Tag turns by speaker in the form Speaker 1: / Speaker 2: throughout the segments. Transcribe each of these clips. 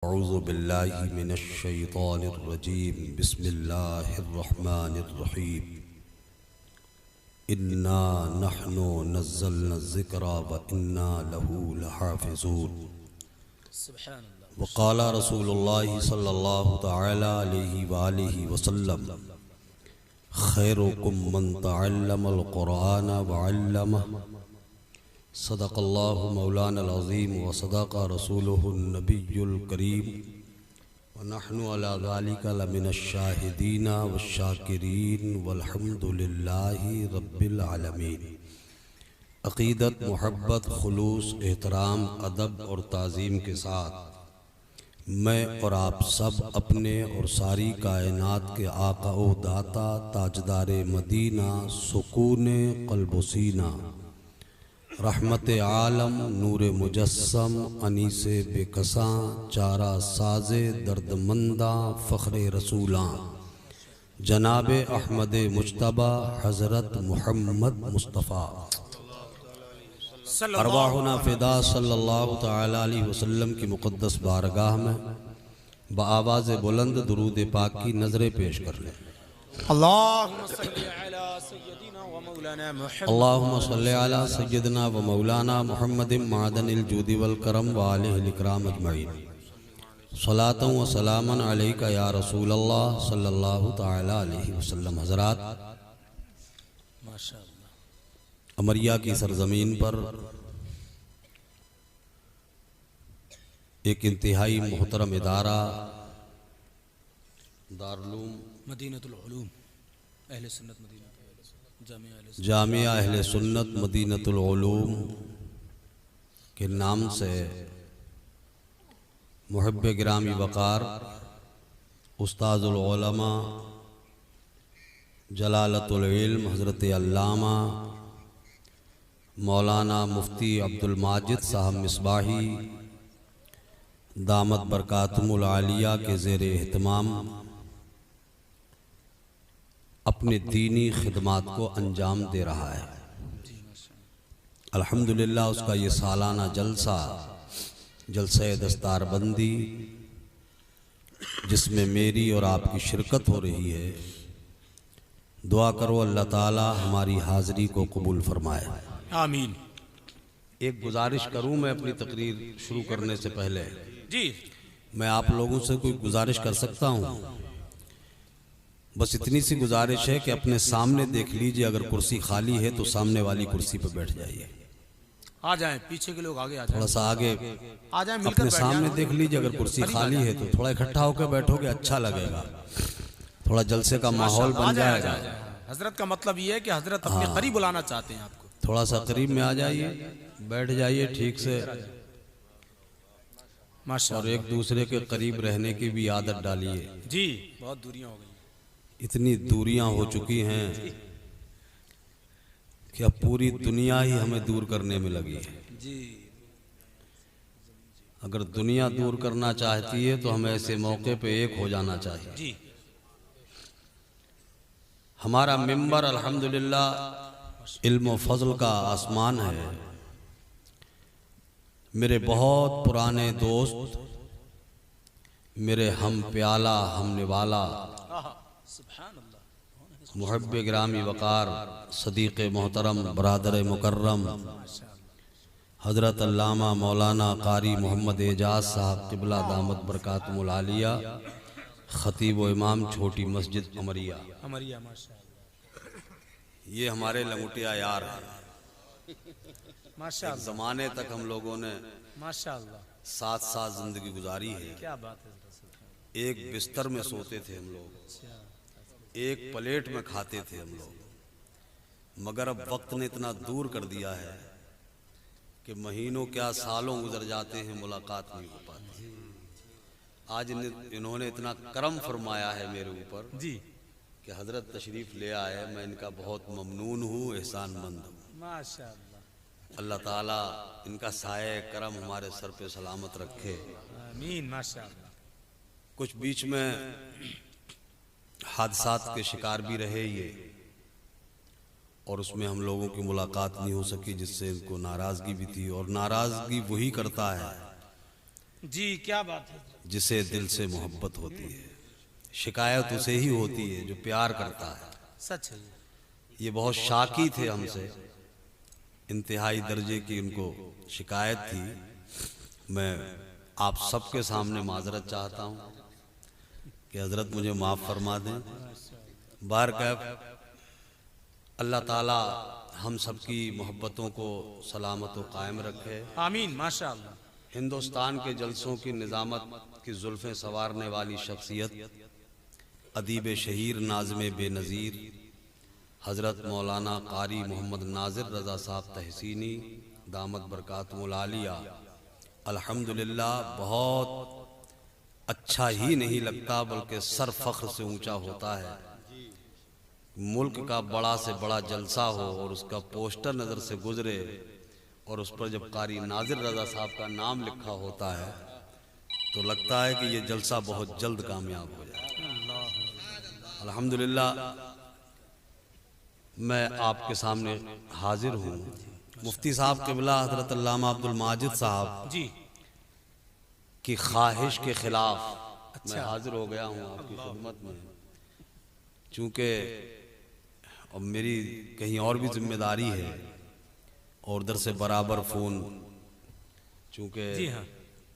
Speaker 1: औज़ु बिल्लाहि मिनश शैतानिर रजीम बिस्मिल्लाहिर रहमानिर रहीम इन्ना नहनु नज़्ज़लना ज़िक्रा व इन्ना लहू लहाफ़िज़ून। वक़ाल रसूलुल्लाहि सल्लल्लाहु तआला अलैहि वआलिहि वसल्लम खैरुकुम मन तअल्लमल क़ुरआन व अल्लमह। सदक़ल्लाहु मौलानल अज़ीम व सदक़ रसूलुहुन नबियुल करीम व नहनु अला ज़ालिका लमिनश शाहिदीन वश्शाकिरीन वल्हम्दुलिल्लाहि रब्बिल आलमीन। अक़ीदत, मोहब्बत, खुलूस, एहतराम, अदब और ताज़ीम के साथ मैं और आप सब अपने और सारी कायनात के आका ओ दाता ताजदारे मदीना सुकूने क़ल्ब व सीना रहमत आलम नूर मुजस्सम अनीसे बेकसां चारा साजे दर्दमंदा फ़ख्रे रसूलां जनाब अहमद मुज्तबा हज़रत मुहम्मद मुस्तफ़ा अरवाहुना फ़िदा सल्लल्लाहु तआला अलैहि वसल्लम की मुक़द्दस बारगाह में बआवाज़ बुलंद दुरूद पाक की नज़रें पेश कर लें। अल्लाहुम्मा सल्लि अला सय्यदिना व मौलाना मुहम्मदिन मादनिल जूदि वल करम व आलिहिल इकराम अजमईन। सलातन व सलामन अलैका या रसूलल्लाह सल्लल्लाहु तआला अलैहि वसल्लम। हज़रात, अमरिया की सरजमीन पर एक इंतहाई मोहतरम इदारा दारुल
Speaker 2: मदीनतुल उलूम अहले सुन्नत
Speaker 1: जामिया अहले सुन्नत मदीनतुल उलूम के नाम से मुहब्बे गिरामी वक़ार उस्ताजुल उलमा जलालतुल इल्म हज़रत अल्लामा मौलाना मुफ्ती अब्दुल माजिद साहब मिसबाही दामत बरकातुहुल आलिया के ज़ेर एहतमाम अपने दीनी खिदमात को अंजाम दे रहा है। अल्हम्दुलिल्लाह उसका ये सालाना जलसा जलसे दस्तारबंदी जिसमें मेरी और आपकी शिरकत हो रही है, दुआ करो अल्लाह ताला हमारी हाज़िरी को कबूल फरमाए,
Speaker 2: आमीन।
Speaker 1: एक गुजारिश करूं मैं अपनी तकरीर शुरू करने से पहले
Speaker 2: जी,
Speaker 1: मैं आप लोगों से कोई गुजारिश कर सकता हूं? बस इतनी सी गुजारिश है कि अपने सामने देख लीजिए, अगर कुर्सी खाली है तो सामने वाली कुर्सी पर बैठ जाइए।
Speaker 2: आ जाएं, पीछे के लोग आगे आ जाएं,
Speaker 1: थोड़ा सा आगे
Speaker 2: आ जाएं, मिलकर
Speaker 1: अपने
Speaker 2: बैठ
Speaker 1: सामने
Speaker 2: जाएं।
Speaker 1: देख लीजिए, अगर कुर्सी खाली है तो थोड़ा इकट्ठा होकर बैठोगे, अच्छा लगेगा, थोड़ा जलसे का माहौल बन जाएगा।
Speaker 2: हजरत का मतलब ये है कि हजरत अपने करीब बुलाना चाहते हैं आपको।
Speaker 1: थोड़ा सा करीब में आ जाइए, बैठ जाइए ठीक से,
Speaker 2: माशाअल्लाह।
Speaker 1: और एक दूसरे के करीब रहने की भी आदत डालिए।
Speaker 2: जी, बहुत दूरियां हो गई,
Speaker 1: इतनी दूरियां हो चुकी हैं कि अब पूरी दुनिया ही हमें दूर करने में लगी है।
Speaker 2: जी,
Speaker 1: अगर दुनिया दूर करना चाहती है तो हमें ऐसे मौके पे एक हो जाना चाहिए।
Speaker 2: जी,
Speaker 1: हमारा मिंबर अल्हम्दुलिल्लाह इल्म व फज़ल का आसमान है। मेरे बहुत पुराने दोस्त, मेरे हम प्याला हम निवाला मुहब्बे गिरामी वक़ार सदीक़ मोहतरम बरादर मुकर्रम हज़रत अल्लामा मौलाना कारी मोहम्मद एजाज साहब क़िबला दामत बरकातुहुल आलिया ख़तीब व इमाम छोटी मस्जिद अमरिया,
Speaker 2: माशाअल्लाह,
Speaker 1: ये हमारे लंगोटिया यार हैं।
Speaker 2: माशाअल्लाह,
Speaker 1: ज़माने तक हम लोगों ने
Speaker 2: माशाअल्लाह,
Speaker 1: साथ साथ ज़िंदगी गुजारी है।
Speaker 2: क्या बात है।
Speaker 1: एक बिस्तर में सोते थे हम लोग, एक प्लेट में खाते थे हम लोग, मगर अब वक्त ने इतना दूर कर दिया है कि महीनों क्या सालों गुजर जाते हैं, मुलाकात नहीं हो पाती। आज इन्होंने इतना करम फरमाया है मेरे ऊपर
Speaker 2: जी,
Speaker 1: कि हजरत तशरीफ ले आए, मैं इनका बहुत ममनून हूँ, एहसानमंद हूँ।
Speaker 2: माशाअल्लाह,
Speaker 1: अल्लाह ताला इनका साये करम हमारे सर पे सलामत रखे,
Speaker 2: आमीन, माशाअल्लाह।
Speaker 1: कुछ बीच में हादसात के शिकार भी रहे ये, और उसमें हम लोगों की मुलाकात नहीं हो सकी, जिससे इनको नाराज़गी भी थी। और नाराज़गी वही करता है
Speaker 2: जी क्या बात है।
Speaker 1: जिसे दिल से मोहब्बत होती है। शिकायत उसे ही होती है जो प्यार करता है।
Speaker 2: सच है।
Speaker 1: ये बहुत शाकी थे हमसे, इंतहाई दर्जे की उनको शिकायत थी। मैं आप सबके सामने माजरत चाहता हूँ कि हजरत मुझे माफ़ फरमा दें। बारकैफ अल्लाह ताला हम सबकी मोहब्बतों को सलामत व कायम रखे।
Speaker 2: आमीन माशा अल्लाह।
Speaker 1: हिंदुस्तान के जलसों की निज़ामत की जुल्फ़ें संवारने वाली शख्सियत, अदीब शहीर नाज़िम बेनज़ीर हज़रत मौलाना कारी मोहम्मद नाज़िर रज़ा साहब तहसीनी दामत बरकातुहुल आलिया, अल्हम्दुलिल्लाह बहुत अच्छा ही नहीं लगता बल्कि सर फ़ख्र से ऊंचा होता है। मुल्क का बड़ा से बड़ा जलसा हो और उसका पोस्टर नज़र से गुजरे और उस पर जब कारी नाज़िर रज़ा साहब का नाम लिखा होता है तो लगता है कि ये जलसा बहुत जल्द कामयाब हो जाए। अल्हम्दुलिल्लाह मैं आपके सामने हाजिर हूँ। मुफ्ती साहब क़िबला हज़रत अल्लामा अब्दुल माजिद साहब
Speaker 2: जी
Speaker 1: की ख्वाहिश के ख़िलाफ़ मैं हाजिर हो गया हूँ आपकी खिदमत में। चूँकि अब मेरी कहीं और भी जिम्मेदारी है और उधर से बराबर फ़ोन, चूँकि
Speaker 2: हाँ।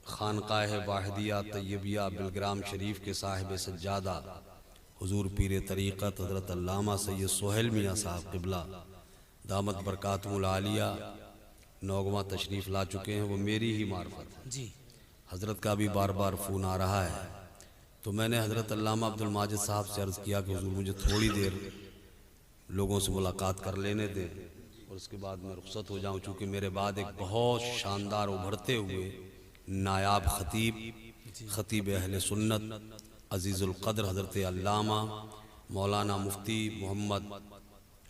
Speaker 1: खानकाह वाहिदिया तैयबिया बिलग्राम शरीफ के साहिब सज्जादा हुजूर पीर तरीक़त हज़रत अल्लामा सैयद सोहेल मियाँ साहब क़िबला दामत बरकातुहुल आलिया नौगवा तशरीफ़ ला चुके हैं। वो मेरी ही मार्फत है।
Speaker 2: जी
Speaker 1: हज़रत का भी बार बार फ़ोन आ रहा है। तो मैंने हज़रत अल्लामा अब्दुल माजिद साहब से अर्ज़ किया कि हुजूर मुझे थोड़ी देर लोगों से मुलाकात कर लेने दें और उसके बाद मैं रुखसत हो जाऊं, चूँकि मेरे बाद एक बहुत शानदार उभरते हुए नायाब ख़तीब अहले सुन्नत अज़ीज़ुल क़द्र हज़रत अल्लामा मौलाना मुफ्ती मोहम्मद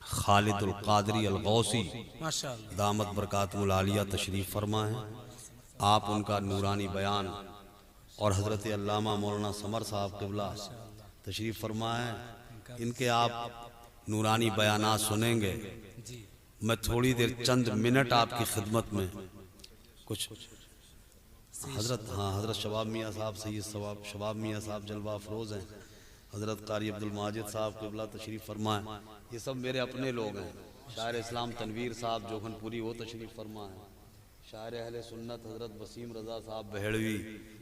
Speaker 1: खालिदुल क़ादरी अल गौसी
Speaker 2: माशा अल्लाह।
Speaker 1: दामत बरकातुहुल आलिया तशरीफ़ फरमा है। आप उनका नूरानी बयान और हज़रत अल्लामा मौलाना समर साहब क़िबला तशरीफ़ फरमा है, इनके आप नूरानी बयानात सुनेंगे। मैं थोड़ी देर चंद मिनट आपकी खिदमत में कुछ हज़रत हज़रत शबाब मियाँ साहब सैयद शबाब मियाँ साहब जलवा अफरोज़ हैं। हज़रत कारी अब्दुल माजिद साहब क़िबला तशरीफ़ फरमाएँ। ये सब मेरे अपने लोग हैं। शायर इस्लाम तनवीर साहब जोखनपुरी वो तशरीफ़ फरमा है। शायर अहले सुन्नत हज़रत वसीम रज़ा साहब बहेड़वी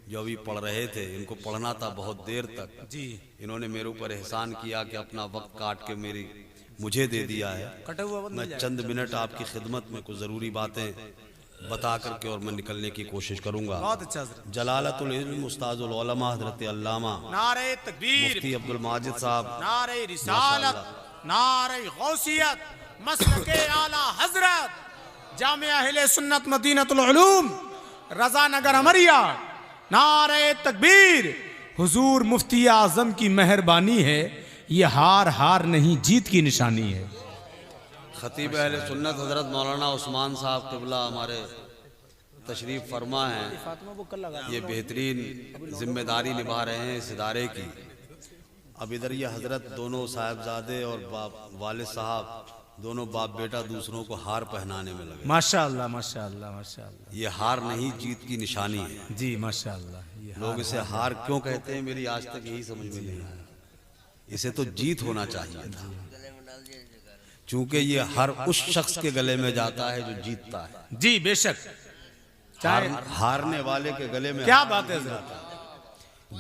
Speaker 1: जो अभी पढ़ रहे थे, इनको पढ़ना था बहुत देर तक।
Speaker 2: जी
Speaker 1: इन्होंने मेरे ऊपर एहसान किया कि अपना वक्त काट के मुझे दे दिया है।
Speaker 2: कटा हुआ वक्त
Speaker 1: मैं चंद मिनट आपकी खिदमत में कुछ ज़रूरी बातें बता करके और मैं निकलने की कोशिश करूंगा।
Speaker 2: बहुत अच्छा हज़रत।
Speaker 1: जलालतुल इल्म उस्ताजुल उलमा हज़रत अल्लामा
Speaker 2: नारे तकबीर,
Speaker 1: मुफ्ती अब्दुल माजिद साहब,
Speaker 2: नारे रिसालत, नारे गौसियत, मसलके आला हजरत जामिया अहले सुन्नत मदीनतुल उलूम रज़ा नगर अमरिया, नारे तकबीर। हुजूर मुफ्ती आज़म की मेहरबानी है, ये हार हार नहीं जीत की निशानी है।
Speaker 1: खतीब अहले सुन्नत हज़रत मौलाना उस्मान साहब क़िबला हमारे तशरीफ़ फरमा हैं। ये बेहतरीन जिम्मेदारी निभा रहे हैं इस इदारे की। अब इधर ये हज़रत दोनों साहिबजादे और वालिद साहब दोनों बाप बेटा दूसरों को हार पहनाने में लगे।
Speaker 2: माशा अल्लाह माशा अल्लाह माशा अल्लाह।
Speaker 1: ये हार नहीं जीत की निशानी है।
Speaker 2: जी माशा अल्लाह।
Speaker 1: लोग इसे हार क्यों कहते हैं मेरी आज तक यही समझ में नहीं आया। इसे तो जीत होना चाहिए था, चूंकि ये हर उस शख्स के गले में जाता है जो जीतता है।
Speaker 2: जी बेशक।
Speaker 1: हारने वाले के गले में
Speaker 2: क्या बात है हज़रत,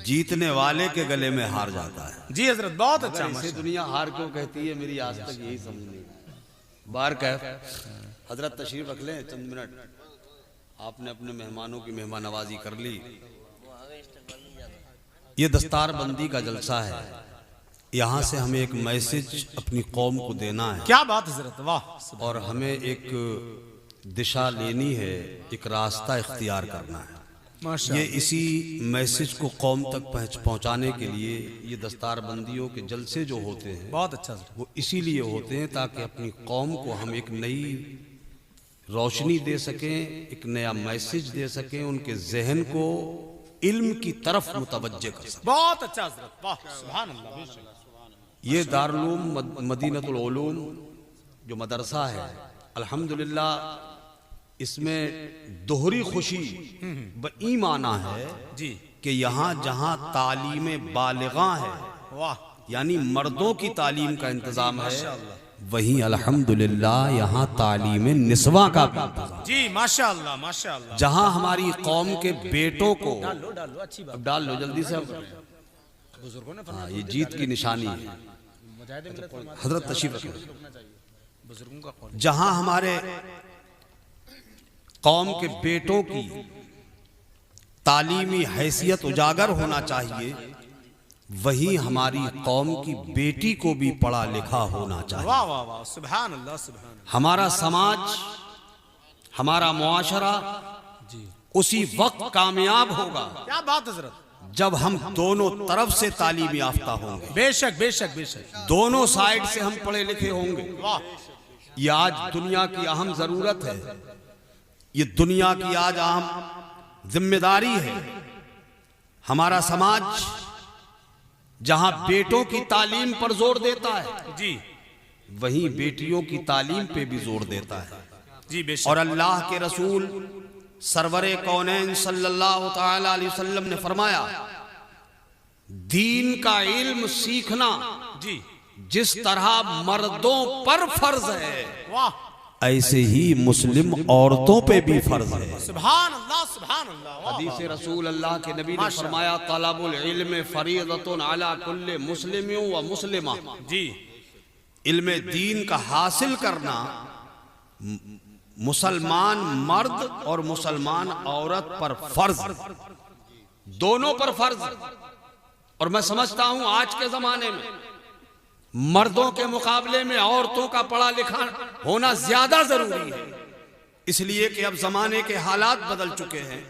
Speaker 1: जीतने वाले के गले में हार जाता है।
Speaker 2: जी हज़रत बहुत अच्छा।
Speaker 1: इसे दुनिया हार क्यों कहती है मेरी आज तक यही समझ नहीं आया। बार कैफ हजरत तशरीफ रख लें चंद मिनट। आपने अपने मेहमानों की मेहमान नवाजी कर ली। ये दस्तार बंदी का जलसा है। यहाँ से हमें एक मैसेज अपनी कौम को देना है।
Speaker 2: क्या बात हज़रत, वाह।
Speaker 1: और हमें एक दिशा लेनी है, एक रास्ता इख्तियार करना है। ये इसी मैसेज को कौम तक पहुँचाने के लिए ये दस्तार बंदियों के जलसे जो होते हैं
Speaker 2: बहुत अच्छा,
Speaker 1: वो इसीलिए होते हैं ताकि अपनी कौम को हम एक नई रोशनी दे सकें, एक नया मैसेज दे सकें, उनके जहन को इल्म की तरफ मुतवज्जे कर सकें।
Speaker 2: बहुत अच्छा हज़रत, वाह सुभान अल्लाह।
Speaker 1: ये दारुल मदीनतुल उलूम जो मदरसा है, अल्हम्दुलिल्लाह इसमें दोहरी खुशी व ईमाना है
Speaker 2: जी
Speaker 1: कि यहाँ जहाँ तालीम बालिगा है,
Speaker 2: वाह
Speaker 1: यानी मर्दों की तालीम का इंतजाम है, वहीं अल्हम्दुलिल्लाह यहाँ तालीम निस्वा का भी इंतजाम।
Speaker 2: जी माशाअल्लाह माशाअल्लाह।
Speaker 1: जहाँ हमारी कौम के बेटों को
Speaker 2: डालो डालो अच्छी बात।
Speaker 1: अब डाल लो जल्दी से।
Speaker 2: बुजुर्गों ने
Speaker 1: हाँ, ये जीत की निशानी है। हजरत तशरीफ रखें।
Speaker 2: बुजुर्गों का कौन?
Speaker 1: जहाँ हमारे कौम के बेटों की तालीमी हैसियत उजागर होना चाहिए, वहीं हमारी कौम की बेटी को भी पढ़ा लिखा होना चाहिए।
Speaker 2: वाह वाह वाह, सुभान अल्लाह सुभान अल्लाह।
Speaker 1: हमारा समाज, हमारा मुआशरा
Speaker 2: जी
Speaker 1: उसी वक्त कामयाब होगा
Speaker 2: क्या बात हजरत।
Speaker 1: जब हम दोनों तरफ से तालीम याफ्ता होंगे,
Speaker 2: बेशक बेशक बेशक।
Speaker 1: दोनों साइड से हम पढ़े लिखे होंगे।
Speaker 2: वाह
Speaker 1: ये आज दुनिया की अहम जरूरत है, ये दुनिया की आज अहम जिम्मेदारी है। हमारा समाज जहां बेटों की तालीम पर जोर देता है,
Speaker 2: जी
Speaker 1: वहीं बेटियों की तालीम पे भी जोर देता है।
Speaker 2: जी बेशक।
Speaker 1: और अल्लाह के रसूल सरवरे कौनैन सल्लल्लाहु तआला अलैहि वसल्लम ने फरमाया, दीन का इल्म सीखना
Speaker 2: जी
Speaker 1: जिस तरह मर्दों पर फर्ज है,
Speaker 2: वाह
Speaker 1: ऐसे ही मुस्लिम औरतों पे भी फर्ज है।
Speaker 2: सुभान अल्लाह सुभान अल्लाह। वाह,
Speaker 1: हदीस रसूल अल्लाह के नबी ने फरमाया, तलबुल इल्म फरीदतुन अला कुल्ले मुस्लिम व मुस्लिमा।
Speaker 2: जी
Speaker 1: इल्म दीन का हासिल करना मुसलमान मर्द और मुसलमान औरत पर फर्ज, दोनों पर फर्ज। और मैं समझता हूं आज के जमाने में मर्दों के मुकाबले में औरतों का पढ़ा लिखा होना ज्यादा जरूरी है, इसलिए कि अब जमाने के हालात बदल चुके हैं।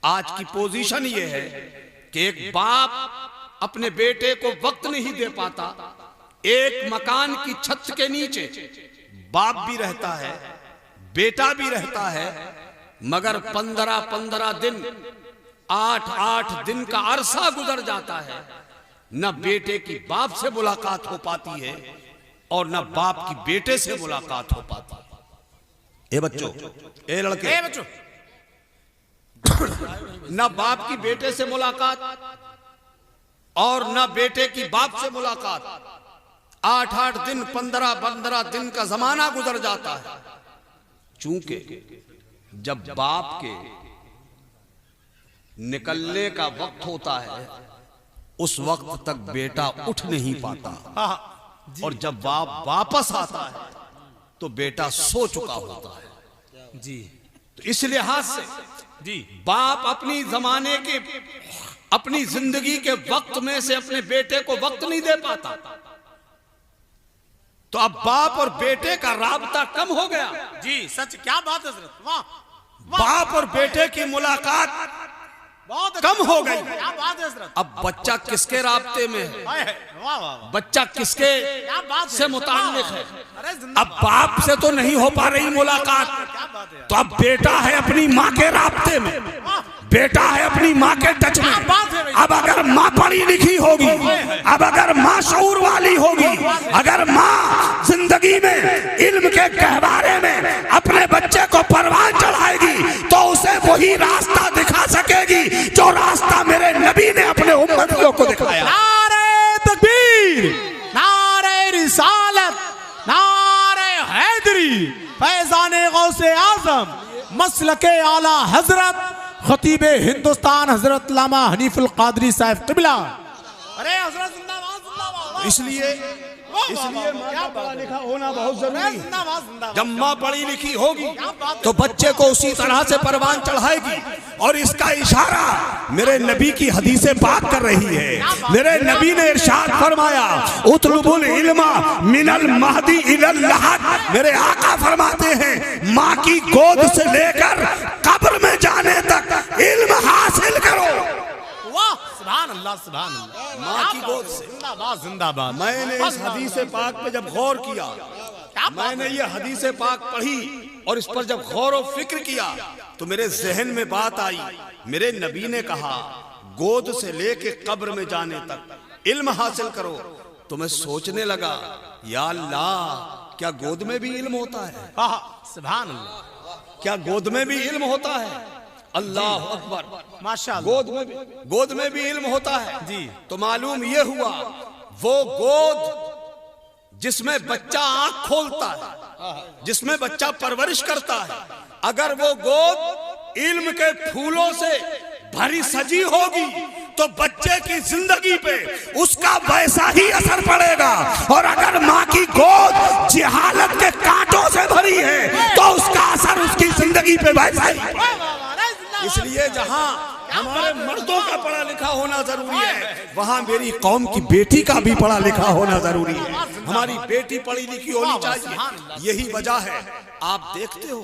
Speaker 1: आज की पोजीशन ये है कि एक बाप अपने बेटे को वक्त नहीं दे पाता। एक मकान की छत के नीचे बाप भी रहता है, बेटा भी रहता है, मगर 15-15 दिन, 8-8 दिन का अरसा गुजर जाता है, न बेटे की बाप से मुलाकात हो पाती है और न बाप की बेटे से मुलाकात हो पाती है। ए बच्चों, ए लड़के,
Speaker 2: ए बच्चों,
Speaker 1: न बाप की बेटे से मुलाकात और न बेटे की बाप से मुलाकात। 8-8 दिन, 15-15 दिन का जमाना गुजर जाता है। चूंकि जब बाप के निकलने का वक्त होता है, उस वक्त तक बेटा उठ नहीं पाता, और जब बाप वापस आता है तो बेटा सो चुका होता है।
Speaker 2: जी
Speaker 1: तो इस लिहाज से
Speaker 2: जी
Speaker 1: बाप अपनी जमाने के, अपनी जिंदगी के वक्त में से अपने बेटे को वक्त नहीं दे पाता, तो अब बाप और बेटे का राबता कम हो गया।
Speaker 2: जी सच, क्या बात है हजरत। वाह
Speaker 1: बाप और बेटे की मुलाकात
Speaker 2: बहुत
Speaker 1: कम हो गई।
Speaker 2: क्या बात है हजरत।
Speaker 1: अब बच्चा किसके राबते में है,
Speaker 2: वाह वाह,
Speaker 1: बच्चा किसके
Speaker 2: क्या बात
Speaker 1: से मुताल्लिक है।
Speaker 2: अरे
Speaker 1: अब बाप से तो नहीं हो पा रही मुलाकात,
Speaker 2: क्या बात है।
Speaker 1: तो अब बेटा है अपनी माँ के राबते में, बेटा है अपनी माँ के टच में। अब अगर माँ पढ़ी लिखी होगी, अब अगर माँ शऊर वाली होगी, अगर माँ जिंदगी में इल्म के गहवारे में अपने बच्चे को परवान चढ़ाएगी, तो उसे वही रास्ता दिखा सकेगी जो रास्ता मेरे नबी ने अपने उम्मतियों को दिखाया।
Speaker 2: नारे तकबीर, नारे रिसालत, नारे हैदरी, फैज़ाने गौसे आज़म, मसलके आला हजरत खतीब हिंदुस्तान हजरत लामा हनीफुल कादरी साहब क़िबला। अरे हजरत जिंदाबाद जिंदाबाद।
Speaker 1: इसलिए माँ का पढ़ा लिखा होना बहुत जरूरी है। जब माँ पढ़ी लिखी होगी तो बच्चे को उसी तरह से परवान चढ़ाएगी, और इसका इशारा मेरे नबी की हदीसे पाक कर रही है। मेरे नबी ने इरशाद फरमाया, उतलुबुल इल्मा मिनल महदी इलल लहद। मेरे आका फरमाते हैं, माँ की गोद से लेकर कब्र में जाने तक इल्म हासिल करो।
Speaker 2: वाह सुभान अल्लाह सुभान अल्लाह।
Speaker 1: माँ की गोद से।
Speaker 2: जिंदाबाद जिंदाबाद।
Speaker 1: मैंने इस हदीस पाक पे जब गौर किया, मैंने ये हदीस पाक पढ़ी और इस पर जब गौर और फिक्र किया, तो मेरे जहन में बात आई। मेरे नबी ने कहा गोद से लेके कब्र में जाने तक इल्म हासिल करो। तो मैं सोचने लगा, या अल्लाह, क्या गोद में भी इल्म होता है?
Speaker 2: सुभान अल्लाह।
Speaker 1: क्या गोद में भी इल्म होता है? अल्लाह अकबर,
Speaker 2: माशाअल्लाह,
Speaker 1: गोद में भी इल्म होता है
Speaker 2: जी।
Speaker 1: तो मालूम ये हुआ वो गोद जिसमें बच्चा आंख खोलता है, जिसमें बच्चा परवरिश करता है, अगर वो गोद इल्म के फूलों से भरी सजी होगी तो बच्चे की जिंदगी पे उसका वैसा ही असर पड़ेगा। और अगर माँ की गोद जिहालत के कांटों से भरी है तो उसका असर उसकी जिंदगी पे वैसा ही पड़ेगा। इसलिए जहाँ हमारे मर्दों का पढ़ा लिखा होना जरूरी है, वहाँ मेरी कौम की बेटी का भी पढ़ा लिखा होना जरूरी है। हमारी बेटी पढ़ी लिखी होनी चाहिए। यही वजह है आप देखते हो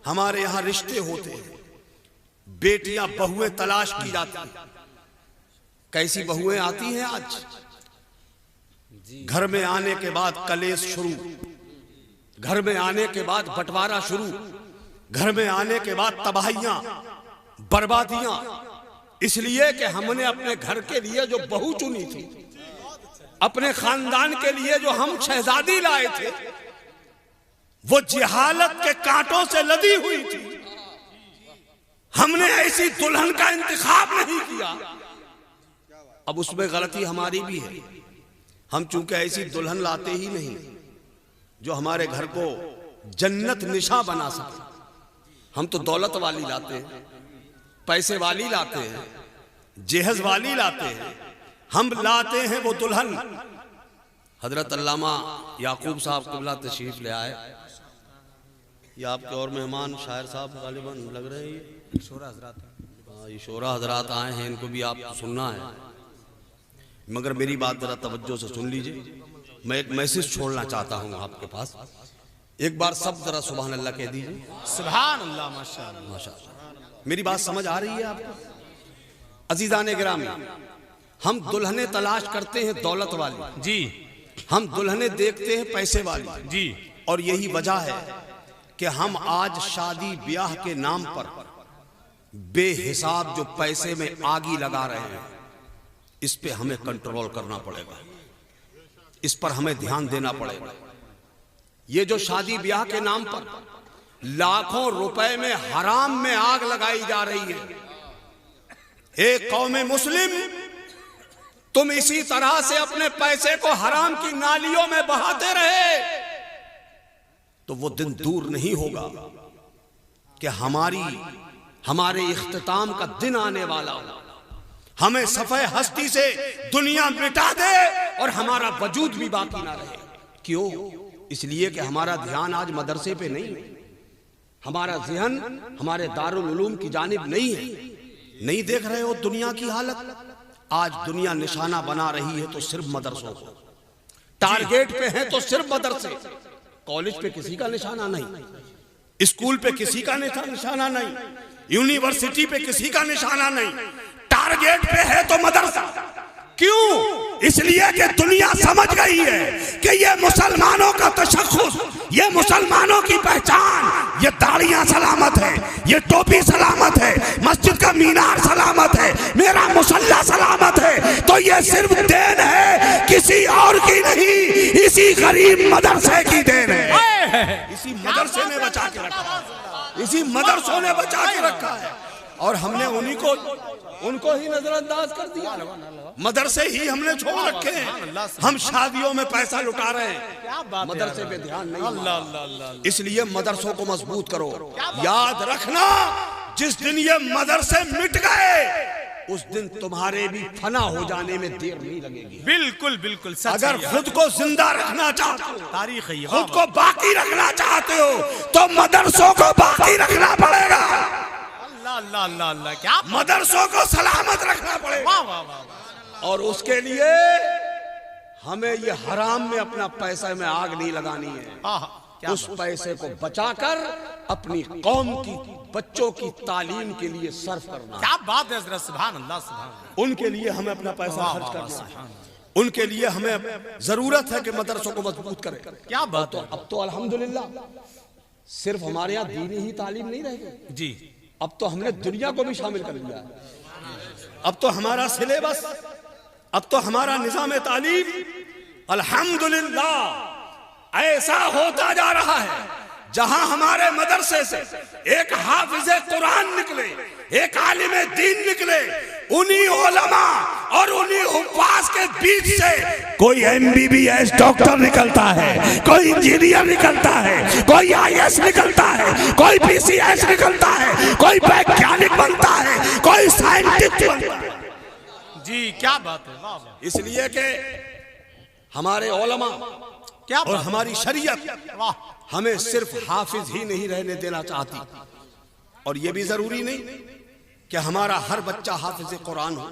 Speaker 1: हमारे यहाँ रिश्ते होते हैं, बेटियां बहुएं तलाश की जाती हैं। कैसी बहुएं आती हैं आज? घर में आने के बाद कलेश शुरू, घर में आने के बाद बंटवारा शुरू, घर में आने के बाद तबाहियां, बर्बादियां, इसलिए कि हमने अपने घर के लिए जो बहू चुनी थी, अपने खानदान के लिए जो हम शहजादी लाए थे, वो जिहालत के कांटों से लदी हुई थी। हमने ऐसी दुल्हन का इंतखाब नहीं किया। अब उसमें गलती हमारी भी है। हम चूंकि ऐसी दुल्हन लाते ही नहीं जो हमारे घर को जन्नत निशा बना सके। हम तो दौलत वाली लाते हैं, पैसे वाली लाते हैं, जेहज वाली लाते हैं। हम लाते हैं वो दुल्हन। हजरत अल्लामा याकूब साहब क़िबला तशरीफ ले आए। ये आपके और मेहमान शायर साहब गालिबन लग रहे हैं, ये शोरा हजरात आए हैं, इनको भी आप सुनना है। मगर मेरी बात जरा तवज्जो से सुन लीजिए। मैं एक मैसेज छोड़ना चाहता हूँ आपके पास। एक बार सब जरा सुभान अल्लाह कह दीजिए।
Speaker 2: सुभान अल्लाह, माशाअल्लाह,
Speaker 1: माशाअल्लाह। मेरी बात समझ आ रही है आपको? अजीजाने गिरामी, हम दुल्हने तलाश करते हैं दौलत वाली
Speaker 2: जी,
Speaker 1: हम दुल्हने देखते हैं पैसे वाली
Speaker 2: जी।
Speaker 1: और यही वजह है कि हम आज शादी ब्याह के नाम पर बेहिसाब जो पैसे में आगी लगा रहे हैं, इस पे हमें कंट्रोल करना पड़ेगा, इस पर हमें ध्यान देना पड़ेगा। ये जो शादी ब्याह के नाम पर लाखों रुपए में हराम में आग लगाई जा रही है, एक कौमे मुस्लिम तुम इसी तरह से अपने पैसे को हराम की नालियों में बहाते रहे तो वो दिन दूर नहीं होगा कि हमारे इख्तिताम का दिन आने वाला हो, हमें सफे हस्ती से दुनिया मिटा दे और हमारा वजूद भी बाकी ना रहे। क्यों? इसलिए कि हमारा ध्यान आज मदरसे पे नहीं है, हमारा ज़हन हमारे दारुल उलूम की जानिब नहीं है। नहीं देख रहे हो दुनिया की हालत? आज दुनिया निशाना बना रही है तो सिर्फ मदरसों को, टारगेट पे है तो सिर्फ मदरसे। कॉलेज पे किसी का निशाना नहीं, स्कूल पे किसी का निशाना नहीं, यूनिवर्सिटी पे किसी का निशाना नहीं, टारगेट पे है तो मदरसा। क्यों? इसलिए कि दुनिया समझ गई है कि ये मुसलमानों का तशख्खुस, ये मुसलमानों की पहचान, ये दाढ़ियां सलामत है, ये टोपी सलामत है, मस्जिद का मीनार सलामत है, मेरा मुसल्ला सलामत है, तो ये सिर्फ देन है, किसी और की नहीं, इसी गरीब मदरसे की देन है। इसी मदरसे ने बचा के रखा है, इसी मदरसों ने बचा के रखा है और हमने उनको ही नजरअंदाज कर दिया। मदरसे ही हमने छोड़ रखे हैं। हम शादियों में पैसा लुटा रहे हैं, मदरसे पे ध्यान नहीं। इसलिए मदरसों को मजबूत करो। याद रखना, जिस दिन ये मदरसे मिट गए उस दिन तुम्हारे भी फना हो जाने में देर नहीं लगेगी।
Speaker 2: बिल्कुल बिल्कुल सच।
Speaker 1: अगर खुद को जिंदा रखना चाहते हो,
Speaker 2: तारीख है,
Speaker 1: खुद को बाकी रखना चाहते हो तो मदरसों को बाकी रखना पड़ेगा।
Speaker 2: अल्लाह अल्लाह अल्लाह, क्या
Speaker 1: मदरसों को सलामत रखना पड़ेगा।
Speaker 2: वाह वाह वाह।
Speaker 1: और उसके लिए हमें ये हराम में अपना पैसा में आग नहीं लगानी है। उस पैसे को बचाकर अपनी कौम की बच्चों की तालीम के लिए सर्फ करना।
Speaker 2: क्या बात है हज़रत, सुभान अल्लाह, सुभान।
Speaker 1: उनके लिए हमें अपना पैसा खर्च करना है। उनके लिए हमें जरूरत है कि मदरसों को मजबूत करें।
Speaker 2: क्या बात है।
Speaker 1: अब तो अल्हम्दुलिल्लाह सिर्फ हमारे यहाँ दीनी ही तालीम नहीं रह गई
Speaker 2: जी,
Speaker 1: अब तो हमने दुनिया को भी शामिल कर लिया है। अब तो हमारा सिलेबस, अब तो हमारा निज़ाम तालीम अल्हम्दुलिल्लाह ऐसा होता जा रहा है जहां हमारे मदरसे से एक हाफिज़े कुरान निकले, एक आलिम दीन निकले, उन्हीं उलमा और उन्हीं हुफ्फाज के बीच से कोई MBBS डॉक्टर निकलता है, कोई इंजीनियर निकलता है, कोई IAS निकलता है, कोई PCS निकलता है, कोई वैज्ञानिक बनता है, कोई साइंटिस्ट बनता है।
Speaker 2: जी क्या बात है, वाह वाह।
Speaker 1: इसलिए कि हमारे उलमा
Speaker 2: क्या
Speaker 1: और
Speaker 2: बात
Speaker 1: हमारी शरीयत
Speaker 2: वाह।
Speaker 1: हमें सिर्फ हाफिज ही नहीं रहने देना चाहती, और ये भी जरूरी नहीं कि हमारा हर बच्चा हाफिज कुरान हो,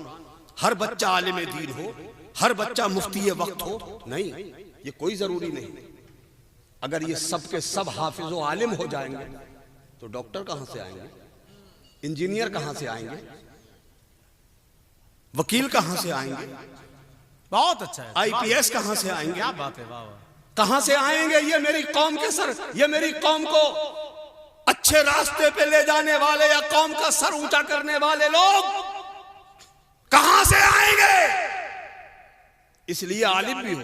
Speaker 1: हर बच्चा आलिम दीन हो, हर बच्चा मुफ्ती वक्त हो। नहीं, ये कोई जरूरी नहीं। अगर ये सब के सब हाफिज व आलिम हो जाएंगे तो डॉक्टर कहां से आएंगे, इंजीनियर कहां से आएंगे, वकील कहां से आएंगे,
Speaker 2: बहुत अच्छा है,
Speaker 1: IPS कहां से आएंगे,
Speaker 2: क्या बात है, वाह वाह।
Speaker 1: कहां से आएंगे? ये मेरी कौम के सर, ये मेरी कौम को अच्छे रास्ते पे ले जाने वाले या कौम का सर ऊंचा करने वाले लोग कहां से आएंगे? इसलिए आलिम भी हो,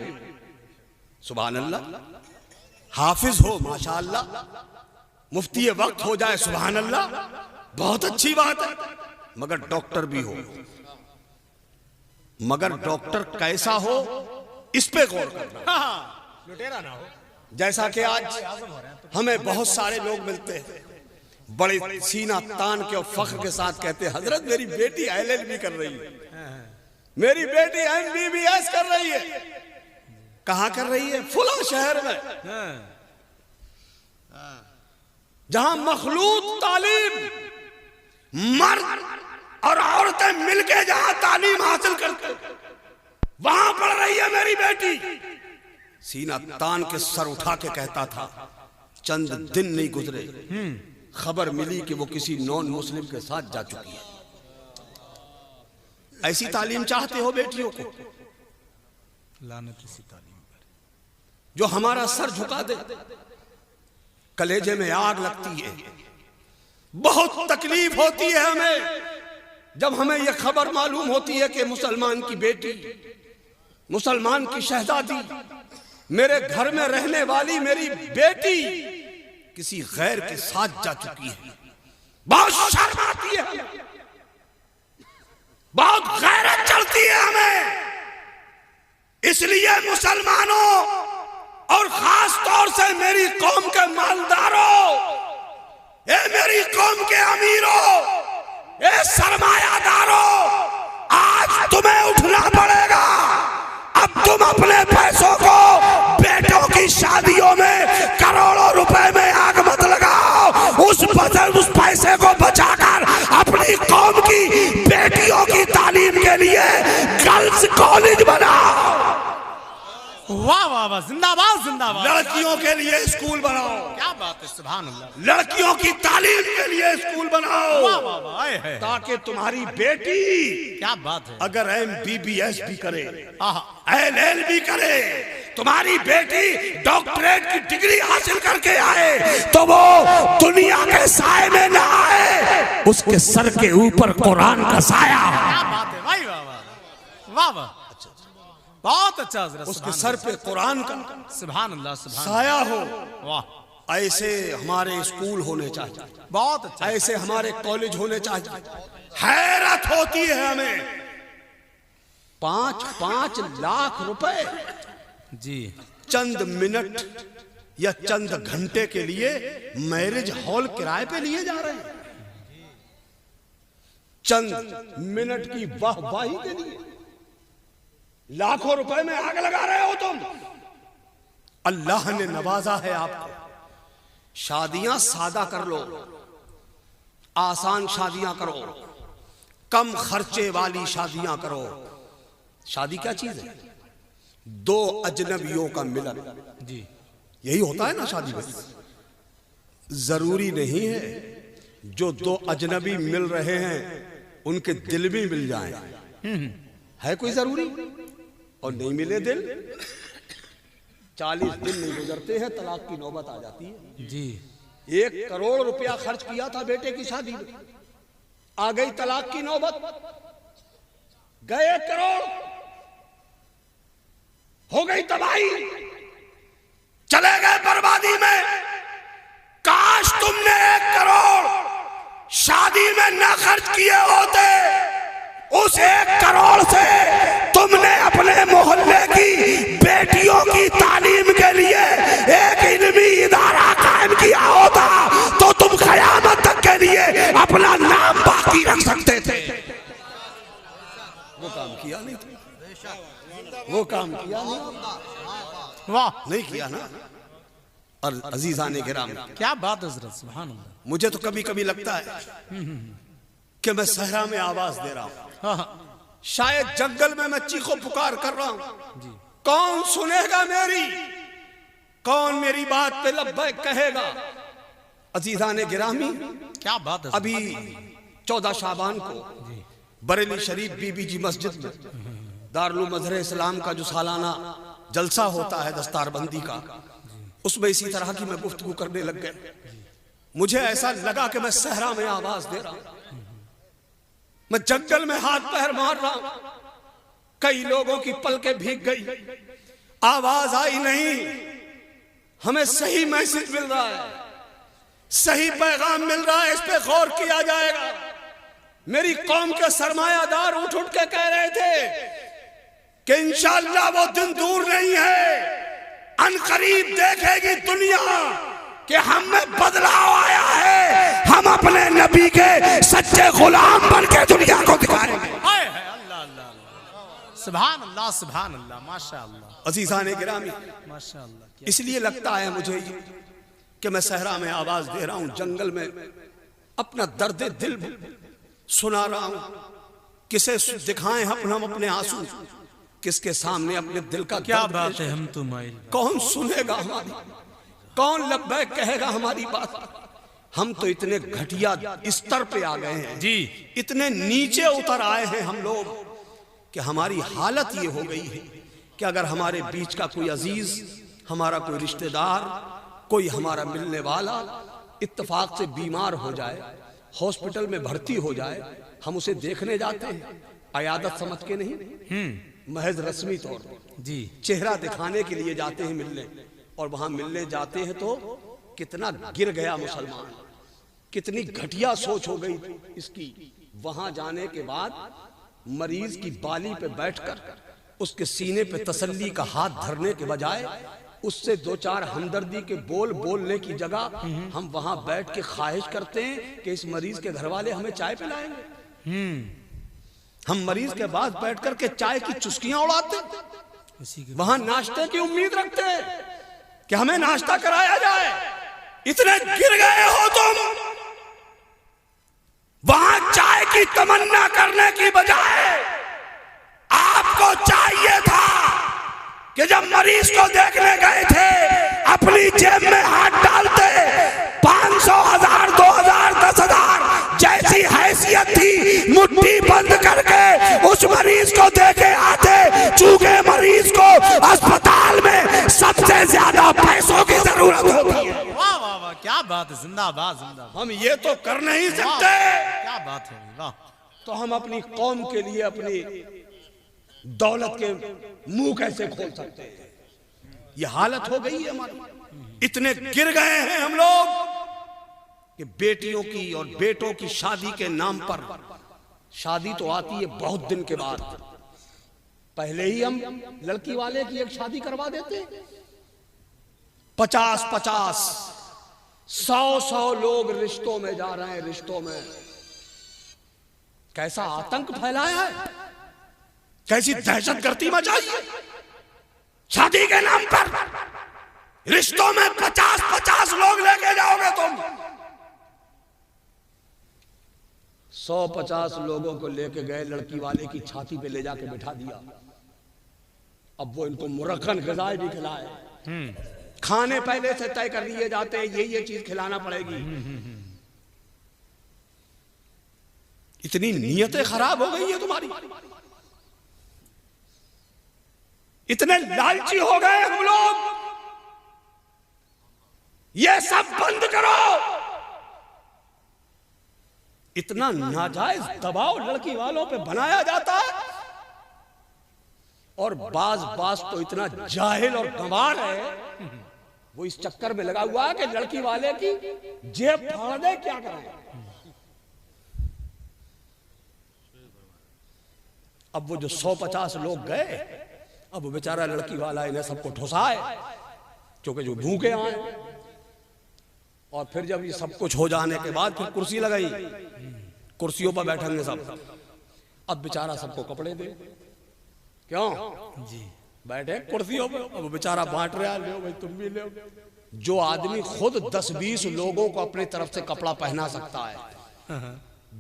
Speaker 1: सुभान अल्लाह, हाफिज हो माशाअल्लाह, मुफ्ती वक्त हो जाए, सुभान अल्लाह, बहुत अच्छी बात है, मगर डॉक्टर भी हो। मगर डॉक्टर कैसा हो इस पे गौर करना,
Speaker 2: लुटेरा ना हो।
Speaker 1: जैसा कि आज हमें बहुत सारे लोग मिलते हैं, बड़े सीना तान के और फख्र के साथ कहते हैं, हजरत मेरी बेटी LLB कर रही है, मेरी बेटी MBBS कर रही है। कहां कर रही है? फुला शहर में, जहां मखलूत तालीम, मर्द और औरतें मिलके जहां तालीम हासिल करते, वहां पढ़ रही है मेरी बेटी। सीना तान के सर उठा के कहता था, चंद दिन नहीं गुजरे, खबर मिली कि वो किसी नॉन मुस्लिम के साथ जा चुकी है। ऐसी तालीम चाहते हो बेटियों को?
Speaker 2: लानत इसी तालीम पर,
Speaker 1: जो हमारा सर झुका दे, कलेजे में आग लगती है, बहुत तकलीफ होती है हमें जब हमें यह खबर मालूम होती है कि मुसलमान की बेटी, मुसलमान की शहजादी, मेरे घर में रहने वाली मेरी बेटी किसी गैर के साथ जा चुकी है। बहुत शर्म आती है हमें, बहुत गैरत चढ़ती है हमें। इसलिए मुसलमानों और खास तौर से मेरी कौम के मालदारों, ये मेरी कौम के अमीरों, ये सरमायादारों, आज तुम्हें उठना पड़ेगा। अब तुम अपने पैसों को बेटों की शादियों में करोड़ों रुपए में आग मत लगाओ, उस पैसे को बचाकर अपनी कौम की बेटियों की तालीम के लिए गर्ल्स कॉलेज बनाओ।
Speaker 2: वाह वाह वाह, जिंदाबाद जिंदाबाद।
Speaker 1: लड़कियों के लिए स्कूल बनाओ,
Speaker 2: क्या बात है, सुभान अल्लाह।
Speaker 1: लड़कियों की तालीम के लिए स्कूल बनाओ,
Speaker 2: वाह वाह वाह,
Speaker 1: ताकि तुम्हारी बेटी,
Speaker 2: क्या बात है,
Speaker 1: अगर MBBS भी करे,
Speaker 2: आहा,
Speaker 1: LLB करे, तुम्हारी बेटी डॉक्टरेट की डिग्री हासिल करके आए, तो वो दुनिया के साए में ना आए, उसके सर के ऊपर कुरान का साया।
Speaker 2: क्या बात है, वाह वाह वाह वाह वाह, बहुत अच्छा हजरत,
Speaker 1: उसके सर पे कुरान का
Speaker 2: सुभान अल्लाह, सुभान
Speaker 1: साया हो।
Speaker 2: वाह,
Speaker 1: ऐसे हमारे स्कूल होने चाहिए,
Speaker 2: बहुत अच्छा,
Speaker 1: ऐसे हमारे कॉलेज होने चाहिए। हैरत होती है हमें, 5-5 लाख रुपए
Speaker 2: जी
Speaker 1: चंद मिनट या चंद घंटे के लिए मैरिज हॉल किराए पे लिए जा रहे हैं, चंद मिनट की वाहवाही के लिए लाखों रुपए में आग लगा रहे हो तुम। अल्लाह ने नवाजा है आपको, शादियां सादा कर लो, आसान शादियां करो, कम खर्चे वाली शादियां करो। शादी क्या चीज है? दो अजनबियों का मिलन,
Speaker 2: जी
Speaker 1: यही होता है ना शादी में। जरूरी नहीं है जो दो अजनबी मिल रहे हैं उनके दिल भी मिल जाएं, है कोई जरूरी? और नहीं मिले दिल, 40 दिन नहीं गुजरते हैं तलाक की नौबत आ जाती है।
Speaker 2: जी
Speaker 1: 1 करोड़ रुपया खर्च किया था बेटे की शादी में, आ गई तलाक की नौबत, गए 1 करोड़, हो गई तबाही, चले गए बर्बादी में। वो काम किया नहीं था, वो काम किया नहीं,
Speaker 2: वाह
Speaker 1: नहीं किया ना। और अजीजान गिराम,
Speaker 2: क्या बात हजरत, सुभान अल्लाह।
Speaker 1: मुझे तो कभी कभी लगता है कि मैं सहरा में आवाज दे रहा हूं,
Speaker 2: हाँ, हाँ,
Speaker 1: शायद जंगल में मैं चीखो पुकार कर रहा हूं। कौन सुनेगा मेरी, कौन मेरी बात पे लब्बैक कहेगा। अजीजान गिरामी,
Speaker 2: क्या बात है।
Speaker 1: अभी 14 शाबान को बरेली शरीफ बीबी जी मस्जिद में दारुल मजहर इस्लाम का जो सालाना जलसा होता है दस्तारबंदी का, उसमें इसी तरह की मैं गुफ्तगू करने लग गया। मुझे ऐसा लगा कि मैं सहरा में आवाज दे रहा हूं, मैं जंगल में हाथ पैर मार रहा हूं। कई लोगों की पलकें भीग गई, आवाज आई नहीं। हमें सही मैसेज मिल रहा है, सही पैगाम मिल रहा है, इस पे गौर किया जाएगा। मेरी कौम के सरमायादार उठ उठ के कह रहे थे कि इंशाअल्लाह वो दिन दूर नहीं है, अनकरीब देखेगी दुनिया कि हम में बदलाव आया है, हम अपने नबी के सच्चे गुलाम बन के दुनिया को दिखाएंगे।
Speaker 2: अल्लाह अल्लाह, सुभान अल्लाह, सुभान अल्लाह, माशाअल्लाह।
Speaker 1: अजीजान गिरामी,
Speaker 2: माशाअल्लाह।
Speaker 1: इसलिए लगता है मुझे कि मैं सहरा में आवाज दे रहा हूं, जंगल में अपना दर्द दिल सुना रहा हूं। किसे दिखाएं हम अपने आंसू, किसके सामने अपने दिल का
Speaker 2: क्या
Speaker 1: दर्द
Speaker 2: बात है। हम तो
Speaker 1: कौन सुनेगा हमारी, कौन लब्बैक कहेगा हमारी बात। हम तो इतने घटिया स्तर पे आ गए हैं
Speaker 2: जी,
Speaker 1: इतने नीचे उतर आए हैं हम लोग कि हमारी हालत ये हो गई है कि अगर हमारे बीच का कोई अजीज, हमारा कोई रिश्तेदार, कोई हमारा मिलने वाला इत्तेफाक से बीमार हो जाए, हॉस्पिटल में भर्ती हो जाए, हम उसे देखने जाते हैं अयादत समझ के नहीं, महज रस्मी तौर पर
Speaker 2: जी,
Speaker 1: चेहरा दिखाने के लिए जाते हैं मिलने। और वहां मिलने जाते हैं तो कितना गिर गया मुसलमान, कितनी घटिया सोच हो गई इसकी। वहां जाने के बाद मरीज की बाली पे बैठकर उसके सीने पे तसल्ली का हाथ धरने के बजाय उससे 2-4 हमदर्दी के बोल बोलने की जगह हम वहां बैठ के ख्वाहिश करते हैं कि इस मरीज के घर वाले हमें चाय पिलाएंगे। हम मरीज के पास बैठ कर के चाय की चुस्कियां उड़ाते, वहां नाश्ते की उम्मीद रखते हैं कि हमें नाश्ता कराया जाए। इतने गिर गए हो तुम, वहां चाय की तमन्ना करने की बजाय आपको चाहिए था कि जब मरीज को देखने गए थे अपनी जेब में हाथ डालते, 500, 1000, 2000, 10,000 जैसी हैसियत थी मुट्ठी बंद करके उस मरीज को देखे आते। चूंकि मरीज को अस्पताल में सबसे ज्यादा पैसों की जरूरत होती है।
Speaker 2: वाह वाह वाह, क्या बात है, जिंदाबाद जिंदाबाद।
Speaker 1: हम ये तो कर नहीं सकते,
Speaker 2: क्या बात है, वाह।
Speaker 1: तो हम अपनी कौम के लिए अपनी दौलत के मुंह कैसे खोल सकते हैं। ये हालत हो गई है हमारी, इतने गिर गए हैं हम लोग कि बेटियों की और बेटों की शादी के नाम पर, शादी तो आती है बहुत दिन के बाद, पहले ही हम लड़की वाले की एक शादी करवा देते। 50-50, 100-100 लोग रिश्तों में जा रहे हैं। रिश्तों में कैसा आतंक फैलाया है, कैसी दहशतगर्दी मचाई है। शादी के नाम पर रिश्तों में 50-50 लोग लेके जाओगे तुम। 150 लोगों को लेके गए, लड़की वाले की छाती पे ले जाके बिठा दिया। अब वो इनको मुरक्कन ग़िज़ाएं भी खिलाए, खाने पहले से तय कर दिए जाते हैं, ये चीज खिलाना पड़ेगी। इतनी नीयतें खराब हो गई है तुम्हारी, इतने लालची हो गए हम लोग। ये सब बंद करो। इतना नाजायज दबाव लड़की वालों पे बनाया जाता है, और बाज तो इतना जाहिल और गंवार है, वो इस चक्कर में लगा हुआ है कि लड़की वाले की जेब फाड़ दे, क्या करें। अब वो जो 150 लोग गए, अब वो बेचारा लड़की वाला इन्हें सबको ठुसाए, क्योंकि जो भूखे आए। और फिर जब ये सब कुछ हो जाने के बाद फिर कुर्सी लगाई, कुर्सियों पर बैठेंगे सब।
Speaker 3: अब बेचारा सबको कपड़े दे, क्यों
Speaker 2: जी
Speaker 3: बैठे कुर्सियों पे, अब बेचारा बांट रहा है, लो भाई तुम भी लो। जो आदमी खुद 10-20 लोगों को अपनी तरफ से कपड़ा पहना सकता है,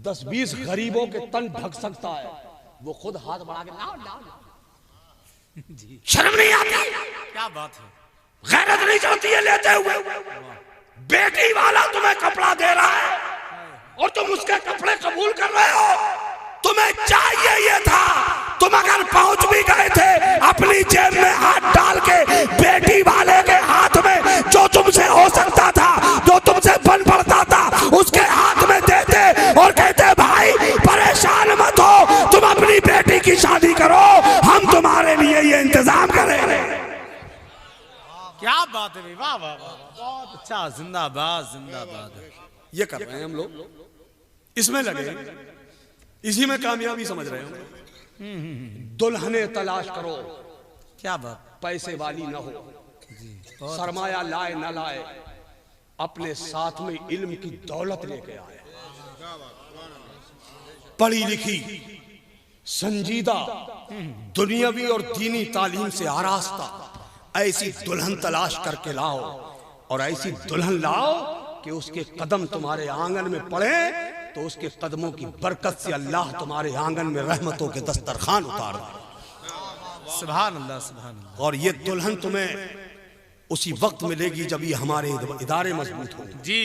Speaker 3: 10-20 गरीबों के तन ढक सकता है, वो खुद हाथ बढ़ा के लाओ लाओ लाओ।
Speaker 2: जी
Speaker 3: शर्म नहीं आती?
Speaker 2: क्या बात है।
Speaker 3: गैरत नहीं चलती है लेते हुए? बेटी वाला तुम्हें कपड़ा दे रहा है और तुम उसके कपड़े कबूल कर रहे हो। तुम्हें चाहिए ये था, तुम अगर पहुंच भी गए थे अपनी जेब में हाथ डाल के बेटी वाले के हाथ में जो तुमसे हो सकता था, जो तुमसे बन पड़ता था, उसके हाथ में देते और कहते भाई परेशान मत हो, तुम अपनी बेटी की शादी करो, हम तुम्हारे लिए ये इंतजाम करेंगे।
Speaker 2: क्या बात है भाई, वाह वाह वाह, बहुत अच्छा, जिंदाबाद जिंदाबाद।
Speaker 3: ये कर रहे हैं हम लोग, इसमें लगे, इसी में कामयाबी समझ रहे हो। दुल्हने तलाश करो,
Speaker 2: क्या बात।
Speaker 3: पैसे वाली ना हो, सरमाया लाए ना लाए, अपने साथ में इल्म की दौलत लेके आए, पढ़ी लिखी, संजीदा, दुनियावी और दीनी तालीम से आरास्ता ऐसी दुल्हन तलाश करके लाओ, और ऐसी दुल्हन लाओ कि उसके कदम तुम्हारे आंगन में पड़े तो उसके कदमों की बरकत से अल्लाह तुम्हारे आंगन में रहमतों के दस्तरखान उतार दे।
Speaker 2: सुभान अल्लाह सुभान अल्लाह।
Speaker 3: और ये दुल्हन तुम्हें उसी वक्त मिलेगी जब ये हमारे इदारे मजबूत होंगे।
Speaker 2: जी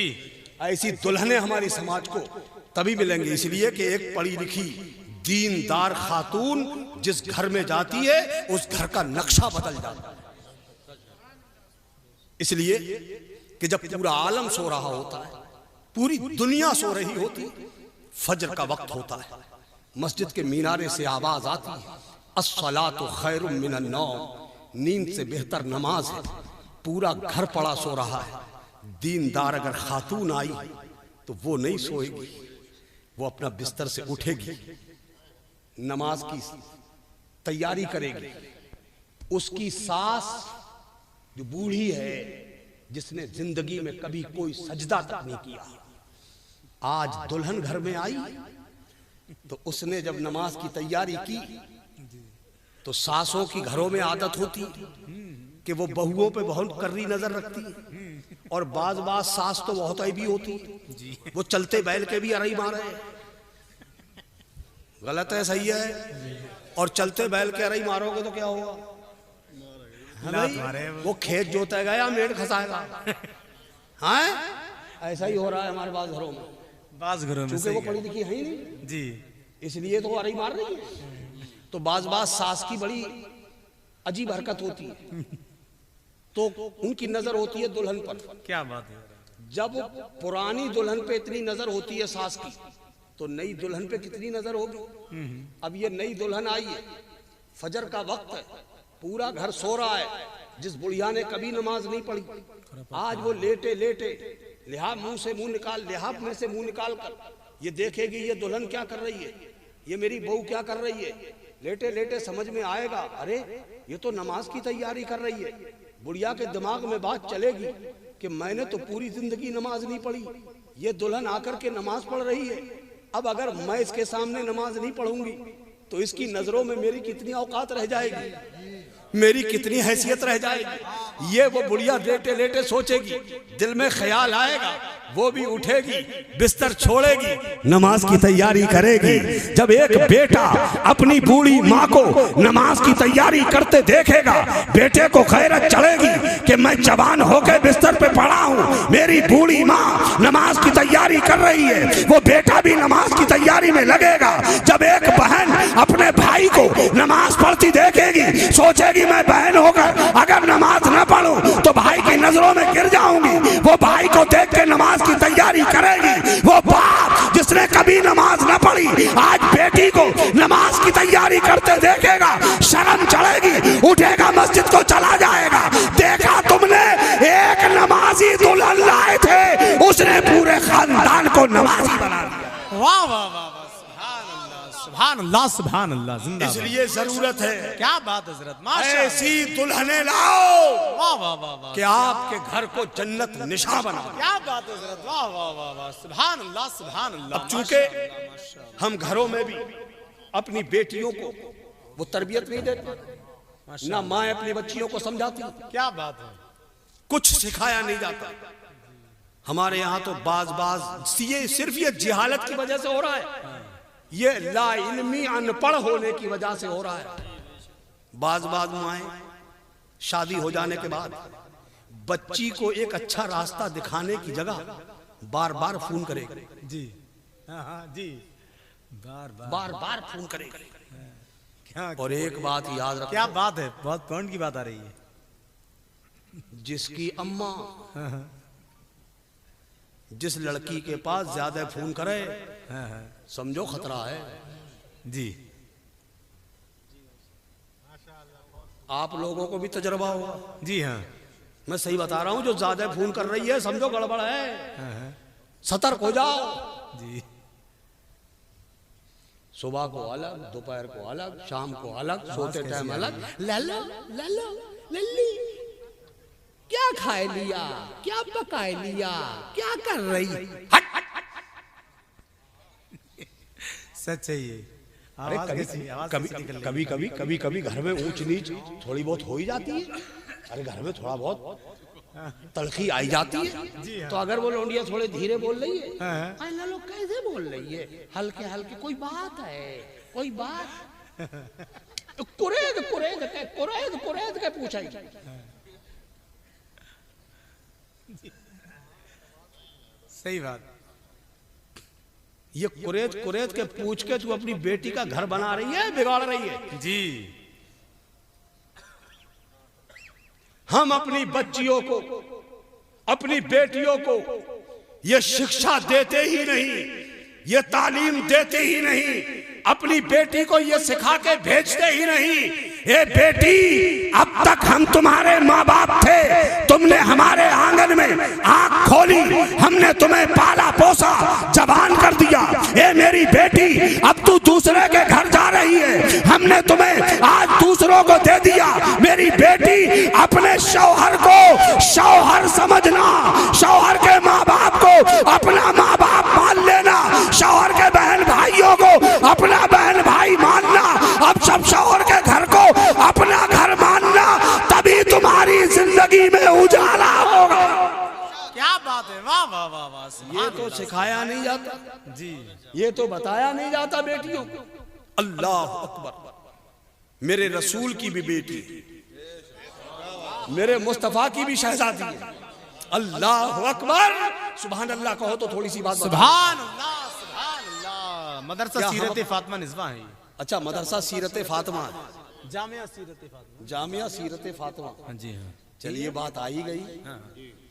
Speaker 3: ऐसी दुल्हनें हमारी समाज को तभी मिलेंगे, इसलिए कि एक पढ़ी लिखी दीनदार खातून जिस घर में जाती है उस घर का नक्शा बदल जाता है। इसलिए कि जब पूरा आलम सो रहा होता है, पूरी दुनिया सो रही होती, फजर का वक्त होता है, मस्जिद के मीनारे से आवाज आती है, अस्सलातु खैरुम मिनन नौम, नींद से बेहतर नमाज है, पूरा घर पड़ा सो रहा है। दीनदार अगर खातून आई तो वो नहीं सोएगी, वो अपना बिस्तर से उठेगी, नमाज की तैयारी करेगी। उसकी सास जो बूढ़ी है, जिसने जिंदगी में कभी कोई सजदा तक नहीं किया, आज दुल्हन घर में आई तो उसने जब नमाज की तैयारी की तो सासों की घरों में आदत होती कि वो बहुओं पे बहुत कर्री नजर रखती, और बाज सास तो बहुत ऐबी होती, वो चलते बैल के भी अरई मारे। गलत है सही है? और चलते बैल के अरई मारोगे तो क्या होगा? वो खेत जोतेगा या मेड़ खसाएगा? हाँ, ऐसा ही हो रहा है हमारे पास घरों में,
Speaker 2: बाज घरों में,
Speaker 3: क्योंकि वो पढ़ी लिखी है ही नहीं
Speaker 2: जी,
Speaker 3: इसलिए तो अरई मार रही है। तो बाज सास की बड़ी अजीब हरकत होती है, तो उनकी नजर होती है दुल्हन पर।
Speaker 2: क्या बात है।
Speaker 3: जब पुरानी दुल्हन पे इतनी नजर होती है सास की, तो नई दुल्हन पे कितनी नजर होगी? अब ये नई दुल्हन आई है, फजर का वक्त है, पूरा घर सो रहा है, जिस बुढ़िया ने कभी नमाज नहीं पढ़ी, आज वो लेटे लेटे लिहाफ मुंह से मुंह निकाल, लिहाफ में से मुंह निकाल कर ये देखेगी ये दुल्हन क्या कर रही है, ये मेरी बहू क्या कर रही है। लेटे लेटे समझ में आएगा, अरे ये तो नमाज की तैयारी कर रही है। बुढ़िया के दिमाग में बात चलेगी कि मैंने तो पूरी जिंदगी नमाज नहीं पढ़ी, ये दुल्हन आकर के नमाज पढ़ रही है, अब अगर मैं इसके सामने नमाज नहीं पढ़ूंगी तो इसकी नजरों में मेरी कितनी औकात रह जाएगी, मेरी कितनी हैसियत रह जाएगी। ये वो बुढ़िया लेटे लेटे सोचेगी, दिल में ख्याल आएगा, वो भी उठेगी, बिस्तर छोड़ेगी, नमाज की तैयारी करेगी। जब एक बेटा अपनी बूढ़ी माँ को नमाज की तैयारी करते देखेगा, बेटे को गैरत चढ़ेगी कि मैं जवान होकर बिस्तर पे पड़ा हूँ, मेरी बूढ़ी माँ नमाज की तैयारी कर रही है, वो बेटा भी नमाज की तैयारी में लगेगा। जब एक बहन अपने भाई को नमाज पढ़ती देखेगी, सोचेगी मैं बहन होकर अगर नमाज न पढ़ूं तो भाई की नजरों में गिर जाऊंगी, वो भाई को देख के नमाज की तैयारी करेगी। वो बाप जिसने कभी नमाज न पढ़ी आज बेटी को नमाज की तैयारी करते देखेगा, शर्म चढ़ेगी, उठेगा, मस्जिद को चला जाएगा। देखा तुमने, एक नमाजी दुल्हन लाए थे, उसने पूरे खानदान को नमाजी बना दिया।
Speaker 2: वाह वाह वाह, सुभान अल्लाह सुभान अल्लाह, जिंदाबाद।
Speaker 3: इसलिए जरूरत है,
Speaker 2: क्या बात हजरत, माशाअल्लाह,
Speaker 3: ऐसी दुल्हने लाओ
Speaker 2: वाह वाह वाह वाह,
Speaker 3: कि आपके घर को जन्नत निशा बना।
Speaker 2: क्या बात हजरत, वाह वाह वाह वाह, सुभान अल्लाह सुभान अल्लाह।
Speaker 3: अब चूंकि हम घरों में भी अपनी बेटियों को वो तरबियत नहीं देते, ना माँ अपनी बच्चियों को समझाती।
Speaker 2: क्या बात है।
Speaker 3: कुछ सिखाया नहीं जाता। हमारे यहाँ तो बाज ये सिर्फ ये जिहालत की वजह से हो रहा है, ये ला इल्मी अनपढ़ होने की वजह से हो रहा है। बाज माएं शादी हो जाने के बाद बच्ची को एक अच्छा रास्ता दिखाने की जगह बार बार फोन करेगी
Speaker 2: जी। हाँ जी,
Speaker 3: बार बार फोन करेगी।
Speaker 2: क्या
Speaker 3: और एक बात याद रखो,
Speaker 2: क्या बात है, बहुत पॉइंट की बात आ रही है।
Speaker 3: जिसकी अम्मा जिस लड़की के पास ज्यादा फोन करे समझो खतरा है
Speaker 2: जी।
Speaker 3: आप लोगों को भी तजर्बा होगा।
Speaker 2: जी हाँ,
Speaker 3: मैं सही बता रहा हूं, जो ज्यादा फोन कर रही है समझो गड़बड़ है, सतर्क हो जाओ
Speaker 2: जी।
Speaker 3: सुबह को अलग, दोपहर को अलग, शाम को अलग, सोते टाइम अलग। लल्लो लल्लो लल्ली, क्या खाए लिया, क्या पकाए लिया, क्या कर रही।
Speaker 2: सच है ये।
Speaker 3: अरे कभी घर में ऊंच नीच थोड़ी बहुत हो ही जाती है। अरे घर में थोड़ा बहुत तलखी आई जाती है, तो अगर वो लौंडिया थोड़े धीरे बोल रही है, लल्लो कैसे बोल रही है, हल्के हल्के, कोई बात है, कोई बात, कुरेद के पूछा।
Speaker 2: सही बात।
Speaker 3: ये कुरेद के पूछ के तू अपनी बेटी का घर बना रही है, बिगाड़ रही है
Speaker 2: जी।
Speaker 3: हम अपनी बच्चियों को, अपनी बेटियों को ये शिक्षा देते ही नहीं, ये तालीम देते ही नहीं, अपनी बेटी को ये सिखा के भेजते ही नहीं। ये बेटी, अब तक हम तुम्हारे माँ बाप थे, तुमने हमारे आंगन में आंख खोली, हमने तुम्हें पाला पोसा, जवान कर दिया। ये मेरी बेटी, अब तू दूसरे के घर जा रही है, हमने तुम्हें आज दूसरों को दे दिया। मेरी बेटी, अपने शौहर को शौहर समझना, शौहर के माँ बाप को अपना माँ बाप मान लेना, शौहर के बहन भाइयों को अपना बहन भाई मानना, अब सब शौहर के घर को अपना घर मानना, तभी तुम्हारी जिंदगी में उजाला होगा।
Speaker 2: क्या बात है, वाह वाह वाह वाह।
Speaker 3: ये तो सिखाया नहीं जाता
Speaker 2: जी,
Speaker 3: ये तो बताया नहीं जाता बेटियों को। अल्लाह अकबर, मेरे रसूल की भी बेटी, मेरे मुस्तफा की भी शहजादी है। अल्लाह अकबर, सुभान अल्लाह कहो तो थोड़ी सी बात।
Speaker 2: सुभान अल्लाह, सुभान अल्लाह। मदरसा सीरत फातिमा निस्बा है।
Speaker 3: अच्छा, मदरसा सीरत फातिमा,
Speaker 2: जामिया सीरत फातिमा,
Speaker 3: जामिया सीरत फातिमा।
Speaker 2: हाँ जी हाँ।
Speaker 3: चलिए बात आ ही गई,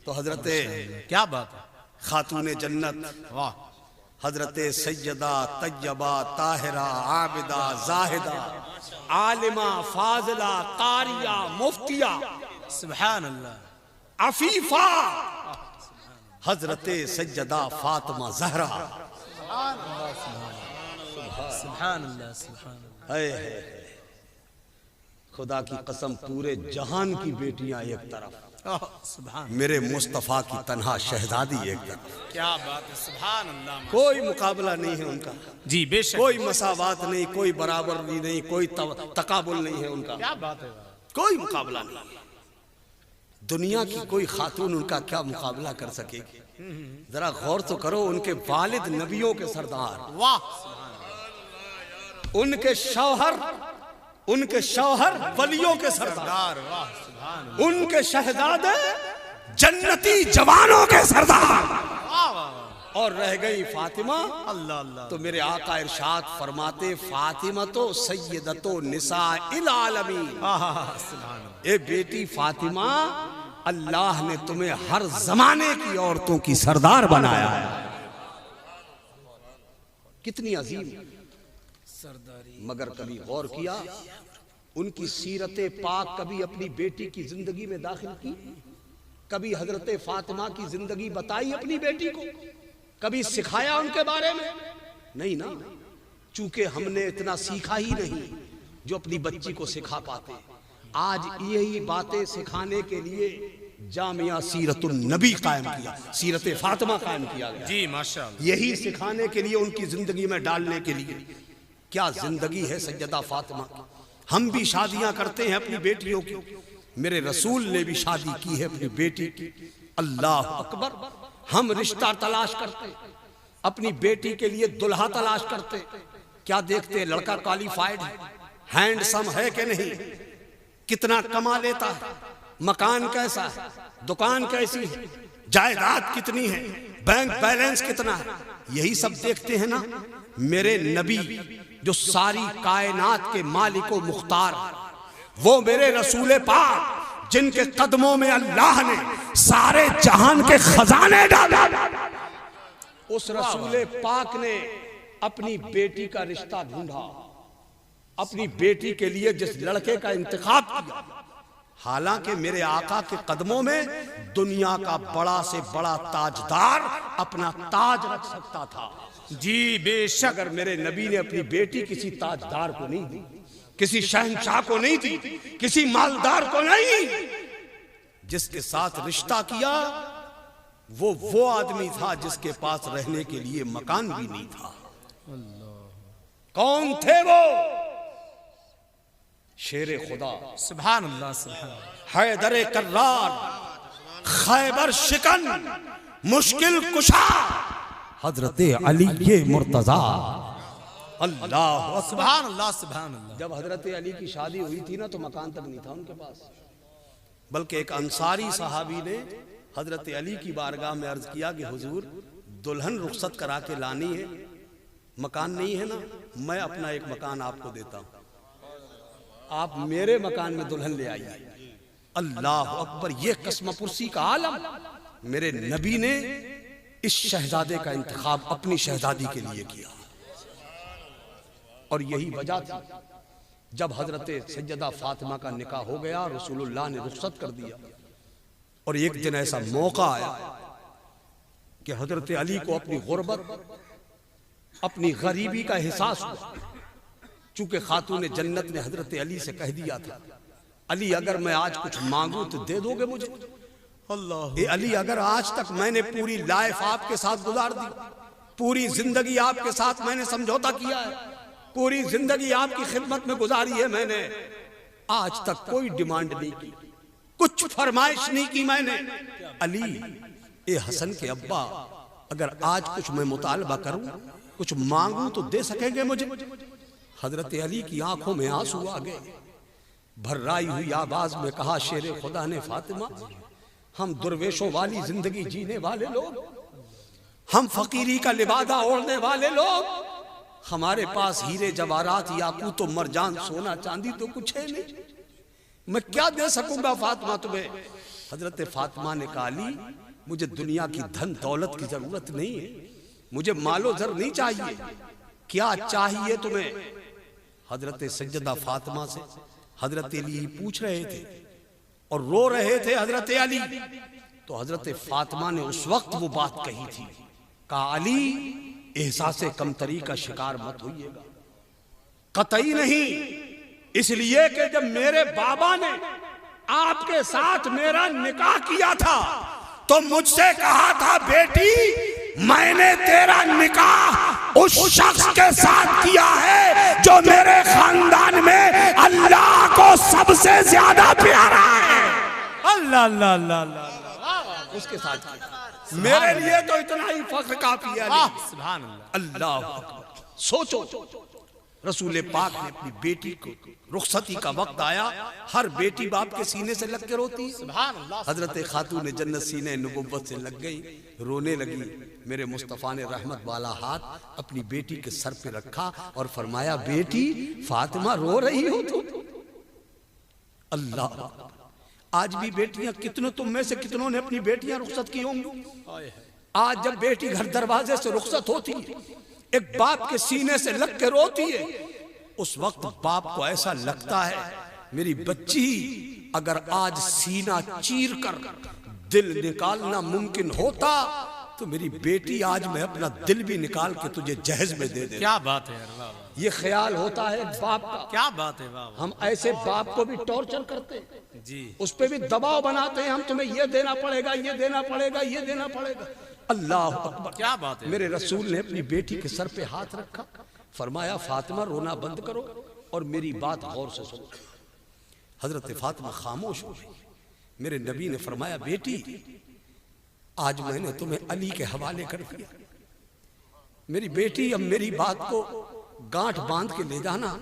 Speaker 3: तो हजरत
Speaker 2: क्या बात है,
Speaker 3: खातून जन्नत,
Speaker 2: वाह,
Speaker 3: हजरत सैयदा तैयबा ताहिरा आबिदा जाहिदा आलिमा फाजिला कारिया मुफ्तिया
Speaker 2: सुभान अल्लाह,
Speaker 3: अफीफा, हजरत सैयदा फातिमा जहरा।
Speaker 2: सुभान अल्लाह, सुभान अल्लाह।
Speaker 3: है खुदा की कसम, पूरे जहान की बेटियां एक तरफ,
Speaker 2: सुभान,
Speaker 3: मेरे मुस्तफा की तन्हा शहजादी एक तरफ।
Speaker 2: क्या बात है, सुभान अल्लाह।
Speaker 3: कोई मुकाबला नहीं है उनका
Speaker 2: जी बेशक,
Speaker 3: कोई मसावात नहीं, कोई बराबरी नहीं, कोई तकाबुल नहीं है उनका।
Speaker 2: क्या बात है,
Speaker 3: कोई मुकाबला नहीं। दुनिया की कोई खातून उनका क्या मुकाबला कर सकेगी। जरा गौर तो करो, उनके वालिद नबियों के सरदार,
Speaker 2: वाह,
Speaker 3: उनके शौहर वलियों के सरदार,
Speaker 2: वाह, सुभान,
Speaker 3: उनके शहजादे जन्नती जवानों के सरदार,
Speaker 2: वाह वाह।
Speaker 3: और रह गई फातिमा।
Speaker 2: अल्लाह अल्लाह।
Speaker 3: तो मेरे आका इरशाद फरमाते, फातिमा तो सैयदतो निसाइल आलमीन।
Speaker 2: सुभान,
Speaker 3: ए बेटी फातिमा, अल्लाह ने तुम्हें हर जमाने की औरतों की सरदार बनाया है। कितनी अजीम सरदारी। मगर कभी गौर किया, उनकी सीरत पाक कभी अपनी बेटी की जिंदगी में दाखिल की? कभी हजरत फातिमा की जिंदगी बताई अपनी बेटी को? कभी सिखाया उनके बारे में? नहीं ना, चूंकि हमने इतना सीखा ही नहीं जो अपनी बच्ची को सिखा पाते। आज यही बातें सिखाने के लिए जामिया सीरतुन नबी कायम किया, सीरत फातिमा कायम किया गया।
Speaker 2: जी माशाअल्लाह।
Speaker 3: यही सिखाने के लिए, उनकी जिंदगी में डालने के लिए। क्या जिंदगी है सैयदा फातिमा की। हम भी शादियां करते हैं अपनी बेटियों की, मेरे रसूल ने भी शादी की है अपनी बेटी की। अल्लाह अकबर। हम रिश्ता तलाश करते, अपनी बेटी के लिए दुल्हा तलाश करते, क्या देखते हैं लड़का क्वालिफाइड है, हैंडसम है कि नहीं, कितना कमा लेता है, मकान कैसा है, दुकान कैसी है, जायदाद कितनी है, बैंक बैलेंस कितना है, यही सब देखते हैं ना। मेरे नबी जो सारी कायनात के मालिक व मुख्तार, वो मेरे रसूल पाक जिनके कदमों में अल्लाह ने सारे जहान के खजाने डाले, उस रसूल पाक ने अपनी बेटी का रिश्ता ढूंढा, अपनी बेटी के लिए जिस लड़के का इंतखाब किया, हालांकि मेरे आका के कदमों में दुनिया का बड़ा से बड़ा ताजदार अपना ताज रख सकता था।
Speaker 2: जी बेशक।
Speaker 3: अगर मेरे नबी ने अपनी बेटी किसी ताजदार को नहीं दी, किसी शहंशाह को नहीं दी, किसी मालदार को नहीं, जिसके साथ रिश्ता किया वो आदमी था जिसके पास रहने के लिए मकान भी नहीं था। कौन थे वो? शेरे खुदा,
Speaker 2: सुभान अल्लाह, सुभान
Speaker 3: हैदर कर्रार, खैबर शिकन, मुश्किल कुशा, हजरत अली ये मुर्तजा। अल्लाह,
Speaker 2: सुभान अल्लाह, सुभान अल्लाह।
Speaker 3: जब हजरत अली की शादी हुई थी ना तो मकान तक नहीं था उनके पास, बल्कि एक अंसारी साहबी ने हजरत अली की बारगाह में अर्ज किया कि हुजूर दुल्हन रुखसत करा के लानी है, मकान नहीं है ना, मैं अपना एक मकान आपको देता हूं, आप मेरे मकान में दुल्हन ले आइए। अल्लाह अकबर। ये कसमपुरसी का आलम। मेरे नबी ने इस शहजादे का इंतखाब अपनी शहजादी के लिए किया, और यही वजह थी जब हजरत सैयदा फातिमा का निकाह हो गया, रसूलुल्लाह ने रुखसत कर दिया, और एक दिन ऐसा मौका आया कि हजरत अली को अपनी गुर्बत, अपनी गरीबी का एहसास हुआ। चूंकि खातून जन्नत ने हजरत अली से कह दिया था, अली अगर मैं आज कुछ मांगू तो दे दोगे मुझे? अल्लाह। अली अगर आज तक मैंने पूरी लाइफ आपके साथ गुजार दी, पूरी जिंदगी आपके साथ मैंने समझौता किया है, पूरी जिंदगी आपकी खिदमत में गुजारी है मैंने, आज तक कोई डिमांड नहीं की, कुछ फरमाइश नहीं की मैंने। अली ए हसन के अब्बा, अगर आज कुछ मैं मुतालबा करूं, कुछ मांगूं तो दे सकेंगे मुझे? हजरत अली की आंखों में आंसू आ गए, भर्राई हुई आवाज में कहा, शेरे खुदा ने फातिमा, हम दुर्वेशों वाली जिंदगी जीने वाले लोग, हम फकीरी का लिबादा ओढ़ने वाले लोग, हमारे पास हीरे जवाहरात याकूत मरजान सोना चांदी तो कुछ है नहीं, मैं क्या दे सकूंगा फातिमा तुम्हें? हजरत फातिमा ने कहा, अली मुझे दुनिया की धन दौलत की जरूरत नहीं है, मुझे मालो जर नहीं चाहिए, क्या चाहिए तुम्हें? हजरत सैयदा फातिमा से हजरत अली पूछ रहे थे और रो रहे थे हजरत अली। तो हजरत फातिमा ने उस वक्त वो बात कही थी, कहा, अली एहसासे कमतरी का शिकार मत होइएगा, कतई नहीं, इसलिए कि जब मेरे बाबा ने आपके साथ मेरा निकाह किया था तो मुझसे कहा था, बेटी मैंने तेरा निकाह उस शख्स के साथ किया है जो मेरे खानदान में अल्लाह को सबसे ज्यादा प्यारा है।
Speaker 2: अल्लाह अल्लाह अल्लाह अल्लाह,
Speaker 3: उसके साथ किया। मेरे लिए तो इतना ही फख्र काफी है।
Speaker 2: सुभान अल्लाह।
Speaker 3: अल्लाह अकबर। सोचो, रसूल पाक ने अपनी बेटी को रुखसती का वक्त आया, हर बेटी बाप के सीने से लग के रोती है।
Speaker 2: सुभान अल्लाह।
Speaker 3: हजरत खातून जन्नत सीने नबुव्वत से लग गई, रोने लगी। मेरे मुस्तफ़ा ने रहमत वाला हाथ अपनी बेटी के सर पे रखा और फरमाया, बेटी फातिमा रो रही हो तुम? अल्लाह। आज भी बेटियां कितनों, तुम में से कितनों ने अपनी बेटियां रुखसत की होंगी? आज जब बेटी घर दरवाजे से रुखसत होती है, एक बाप के सीने से लग के रोती है, उस वक्त बाप को ऐसा लगता है, मेरी बच्ची अगर आज सीना चीर कर दिल निकालना मुमकिन होता तो मेरी बेटी आज मैं अपना दिल भी निकाल के तुझे जहेज में दे दे।
Speaker 2: क्या बात है यार, वाह।
Speaker 3: ये ख्याल होता है बाप का।
Speaker 2: क्या बात है, वाह।
Speaker 3: हम ऐसे बाप को भी टॉर्चर करते हैं
Speaker 2: जी,
Speaker 3: उस पे भी दबाव बनाते हैं, हम तुम्हें ये देना पड़ेगा, ये देना पड़ेगा, ये देना पड़ेगा। अल्लाह अकबर।
Speaker 2: क्या बात है।
Speaker 3: मेरे रसूल ने अपनी बेटी के सर पे हाथ रखा, फरमाया फातिमा रोना बंद करो और मेरी बात गौर से सुनो। हजरत फातिमा खामोश हो गई। मेरे नबी ने फरमाया बेटी आज मैंने तुम्हें अली के हवाले कर दिया, मेरी बेटी अब मेरी बात को गांठ बांध के ले जाना।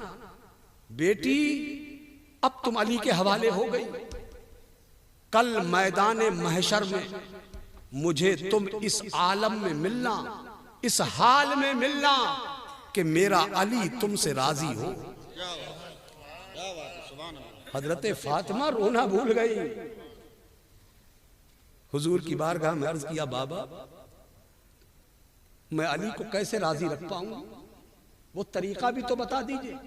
Speaker 3: बेटी अब तुम अली के हवाले हो गई। कल मैदान महशर में मुझे तुम इस आलम में मिलना, इस हाल में मिलना कि मेरा अली तुमसे राजी हो। हजरत फातिमा रोना भूल गई। हुजूर की बारगाह में अर्ज किया बाबा मैं अली को कैसे राजी रख पाऊंगा, वो तरीका भी तो बता दीजिए।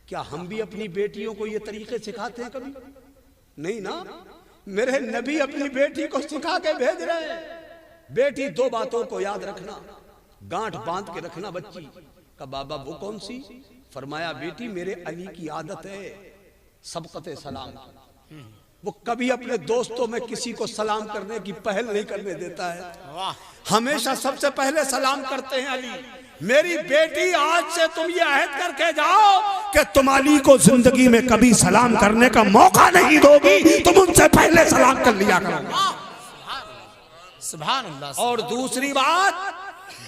Speaker 3: क्या हम भी अपनी बेटियों को ये तरीके सिखाते हैं कभी? नहीं ना, मेरे नबी अपनी बेटी को सिखा के भेज रहे हैं। बेटी दो बातों को याद रखना, गांठ बांध के रखना बच्ची का। बाबा वो कौन सी? फरमाया बेटी मेरे अली की आदत है सबकते सलाम। वो कभी अपने दोस्तों में किसी को सलाम करने की पहल नहीं करने देता है, हमेशा सबसे पहले सलाम करते हैं अली। मेरी बेटी आज से तुम ये अहद करके जाओ कि तुम अली को जिंदगी में कभी सलाम करने का मौका नहीं दोगी, तुम उनसे पहले सलाम कर लिया करो।
Speaker 2: सुभान अल्लाह।
Speaker 3: और दूसरी बात,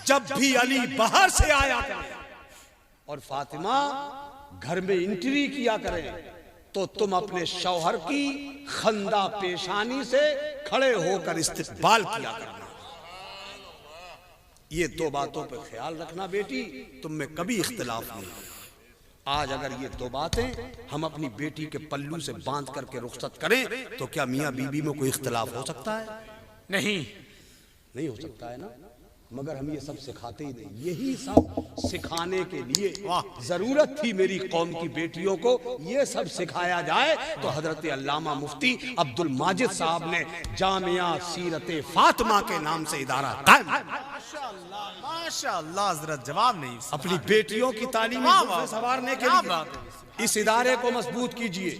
Speaker 3: जब भी अली बाहर से आया करे और फातिमा घर में एंट्री किया करें तो तुम अपने शौहर की खंदा पेशानी से खड़े होकर इस्तकबाल किया करना। ये दो बातों पर ख्याल रखना बेटी, तुम में कभी इख्तिलाफ नहीं। आज अगर ये दो बातें हम अपनी बेटी के पल्लू से बांध करके रुखसत करें तो क्या मियाँ बीबी में कोई इख्तिलाफ हो सकता है? नहीं हो सकता है ना। मगर हम ये सब सिखाते ही नहीं। यही सब सिखाने के लिए जरूरत थी मेरी कौम की बेटियों को, ये सब सिखाया जाए। तो हजरत अल्लामा मुफ्ती अब्दुल माजिद साहब ने जामिया सीरत फातिमा के नाम से इदारा कायम।
Speaker 2: माशाअल्लाह हजरत जवाब नहीं।
Speaker 3: अपनी बेटियों की तालीम संवारने के लिए इस इदारे को मजबूत कीजिए।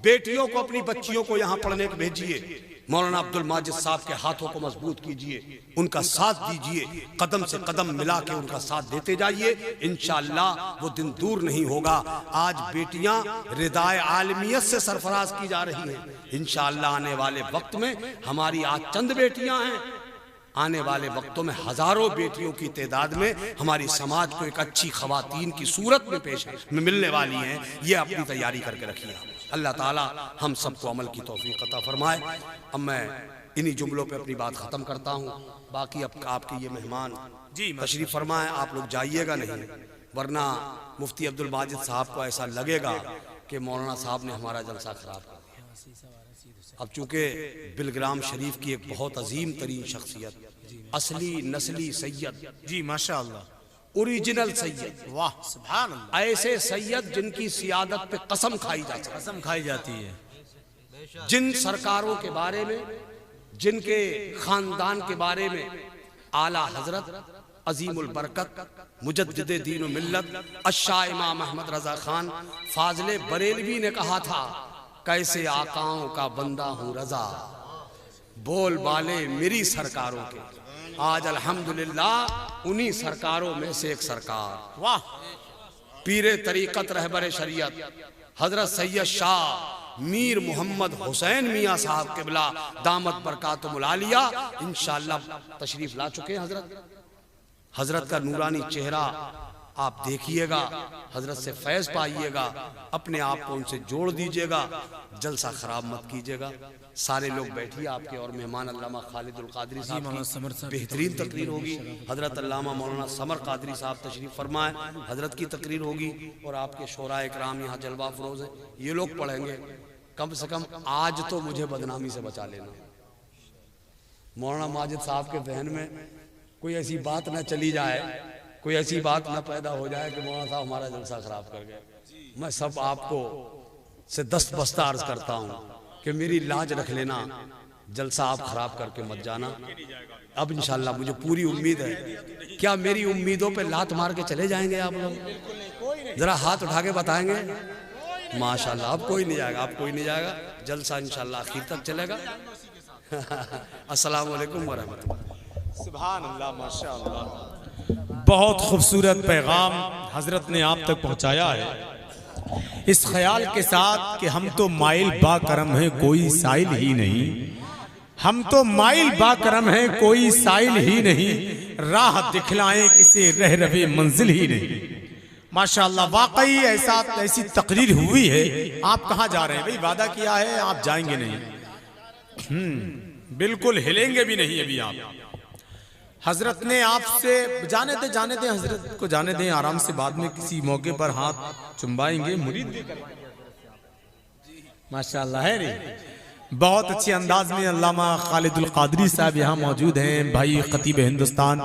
Speaker 3: बेटियों को, अपनी बच्चियों को यहाँ पढ़ने के भेजिए। मौलाना अब्दुल माजिद साहब के हाथों को मजबूत कीजिए, उनका साथ दीजिए, कदम से कदम मिला के उनका साथ देते जाइए। इंशाअल्लाह वो दिन दूर नहीं होगा। आज बेटियां रिदाए आलमियत से सरफराज की जा रही हैं। इंशाअल्लाह आने वाले वक्त में हमारी आज चंद बेटियां हैं, आने वाले वक्तों में हजारों बेटियों की तादाद में हमारी समाज को एक अच्छी खवातीन की सूरत में पेश में मिलने वाली हैं। ये अपनी तैयारी करके रखिए। अल्लाह ताला हम सबको अमल की तौफीक अता फरमाए। अब मैं इन्हीं जुमलों पे अपनी बात ख़त्म करता हूँ। बाकी अब आपके ये मेहमान तशरीफ़ फरमाएं, आप लोग जाइएगा नहीं, वरना मुफ्ती अब्दुल माजिद साहब को ऐसा लगेगा कि मौलाना साहब ने हमारा जलसा खराब कर दिया। अब चूँकि बिलग्राम शरीफ की एक बहुत अजीम तरीन शख्सियत, असली नस्ली सैयद,
Speaker 2: जी माशाअल्लाह,
Speaker 3: ओरिजिनल सैयद,
Speaker 2: वाह सुभान अल्लाह,
Speaker 3: ऐसे सैयद जिनकी सियादत पे कसम खाई जाती है,
Speaker 2: कसम खाई जाती है।
Speaker 3: जिन सरकारों के बारे में, जिनके खानदान के बारे में आला हजरत अजीमुल बरकत मुजद्दिदे दीन व मिल्लत अशाह इमाम अहमद रजा खान फाजले बरेलवी ने कहा था, कैसे आकाओं का बंदा हूँ रजा, बोल बाले मेरी सरकारों के। आज अल्हम्दुलिल्लाह उन्हीं सरकारों में से एक सरकार,
Speaker 2: वाह,
Speaker 3: पीरे तरीकत रहबर शरीयत हजरत सैयद शाह मीर मोहम्मद हुसैन मियाँ साहब किबला दामत बरकातुल आलिया इंशाअल्लाह तशरीफ ला चुके हैं। हजरत का नूरानी चेहरा आप देखिएगा, हजरत से फैज़ पाइएगा, अपने आप को उनसे जोड़ दीजिएगा, जलसा खराब मत कीजिएगा। सारे लोग बैठिए, आपके और मेहमान अल्लामा खालिदुल कादरी साहब की बेहतरीन तकरीर होगी। हजरत अल्लामा मौलाना समर कादरी साहब तशरीफ फरमाएं, हजरत की तकरीर होगी और आपके शोरा इकराम यहाँ जलवा फरोज हैं, ये लोग पढ़ेंगे। कम से कम आज तो मुझे बदनामी से बचा लेना। मौलाना माजिद साहब के जहन में कोई ऐसी बात ना चली जाए, कोई ऐसी बात ना पैदा हो जाए कि मौलाना साहब हमारा जलसा खराब कर गए। मैं सब आपको से दस्त बस्ता अर्ज करता हूँ कि मेरी लाज रख लेना, जलसा आप खराब करके मत जाना। अब इंशाल्लाह मुझे पूरी उम्मीद है। क्या मेरी उम्मीदों पे लात मार के चले जाएंगे आप लोग? जरा हाथ उठा के बताएंगे। माशाल्लाह, अब कोई नहीं जाएगा, अब कोई नहीं जाएगा। जलसा इंशाल्लाह आखिर तक चलेगा। अस्सलाम वालेकुम व रहमतुल्लाह।
Speaker 2: सुभान अल्लाह, माशाअल्लाह। बहुत खूबसूरत पैगाम हजरत ने आप तक पहुंचाया है, इस ख्याल के साथ कि हम तो माइल बाकरम हैं, कोई साइल ही नहीं। हम तो माइल बाकरम हैं, कोई साइल ही नहीं। राह दिखलाएं किसे रह रहे मंजिल ही नहीं। माशाअल्लाह, वाकई ऐसी तकरीर हुई है। आप कहाँ जा रहे हैं भाई? वादा किया है आप जाएंगे नहीं, बिल्कुल हिलेंगे भी नहीं अभी आप। हजरत ने आपसे जाने दे हजरत को जाने दें, आराम से बाद में किसी मौके पर हाथ चुम्बाएंगे, मुरीद भी करेंगे। माशाअल्लाह है रे, बहुत अच्छे अंदाज में अल्लामा खालिदुल कादरी साहब यहाँ मौजूद हैं। भाई खतीब हिंदुस्तान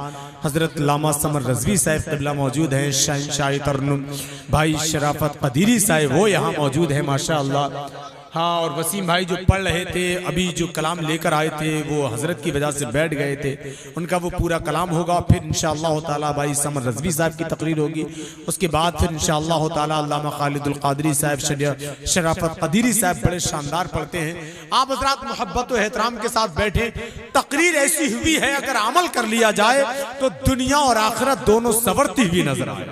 Speaker 2: हजरत अल्लामा समर रजवी साहब क़िबला मौजूद हैं। शाह तरन्नुम भाई शराफत कदीरी साहब वो यहाँ मौजूद हैं माशाअल्लाह। हाँ, और वसीम भाई जो पढ़ रहे थे अभी, जो कलाम लेकर आए थे, वो हजरत की वजह से बैठ गए थे, उनका वो पूरा कलाम होगा। फिर इंशाअल्लाह ताला भाई समर रजवी साहब की तकरीर होगी। उसके बाद फिर इंशाअल्लाह ताला अल्लामा खालिदुल कादरी साहब, शराफत कदीरी साहब बड़े शानदार पढ़ते हैं। आप हजरात मोहब्बत और एहतराम के साथ बैठे। तकरीर ऐसी हुई है, अगर अमल कर लिया जाए तो दुनिया और आखिरत दोनों संवरती हुई नजर आए,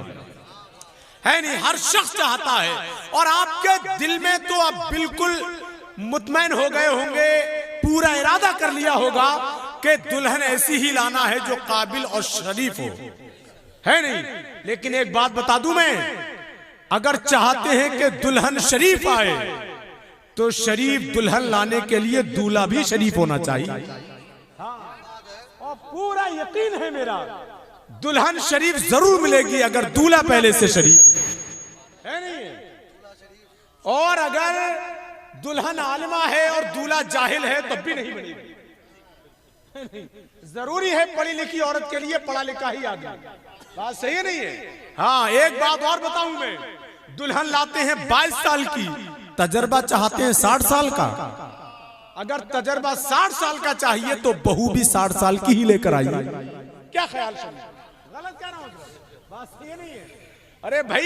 Speaker 2: है नहीं? हर शख्स चाहता है, और आपके दिल में तो आप बिल्कुल मुतमैन हो गए होंगे, पूरा इरादा कर लिया होगा कि दुल्हन ऐसी ही लाना है जो काबिल और शरीफ हो, है नहीं? लेकिन एक बात बता दूं मैं, अगर चाहते हैं कि दुल्हन शरीफ आए तो शरीफ दुल्हन लाने के लिए दूल्हा भी शरीफ होना चाहिए। और पूरा यकीन है मेरा, दुल्हन शरीफ जरूर मिलेगी अगर दूल्हा पहले से शरीफ है नहीं। और अगर दुल्हन आलिमा है और दूल्हा जाहिल है तब भी नहीं बनेगी। जरूरी है पढ़ी लिखी औरत के लिए पढ़ा लिखा ही आदमी। बात सही है नहीं है? हाँ, एक बात और बताऊं मैं, दुल्हन लाते हैं 22 साल की, तजर्बा चाहते हैं 60 साल का। अगर तजर्बा 60 साल का चाहिए तो बहू भी 60 साल की ही लेकर आइए। क्या ख्याल? गलत कह रहा हूं? बात सही नहीं है? अरे भाई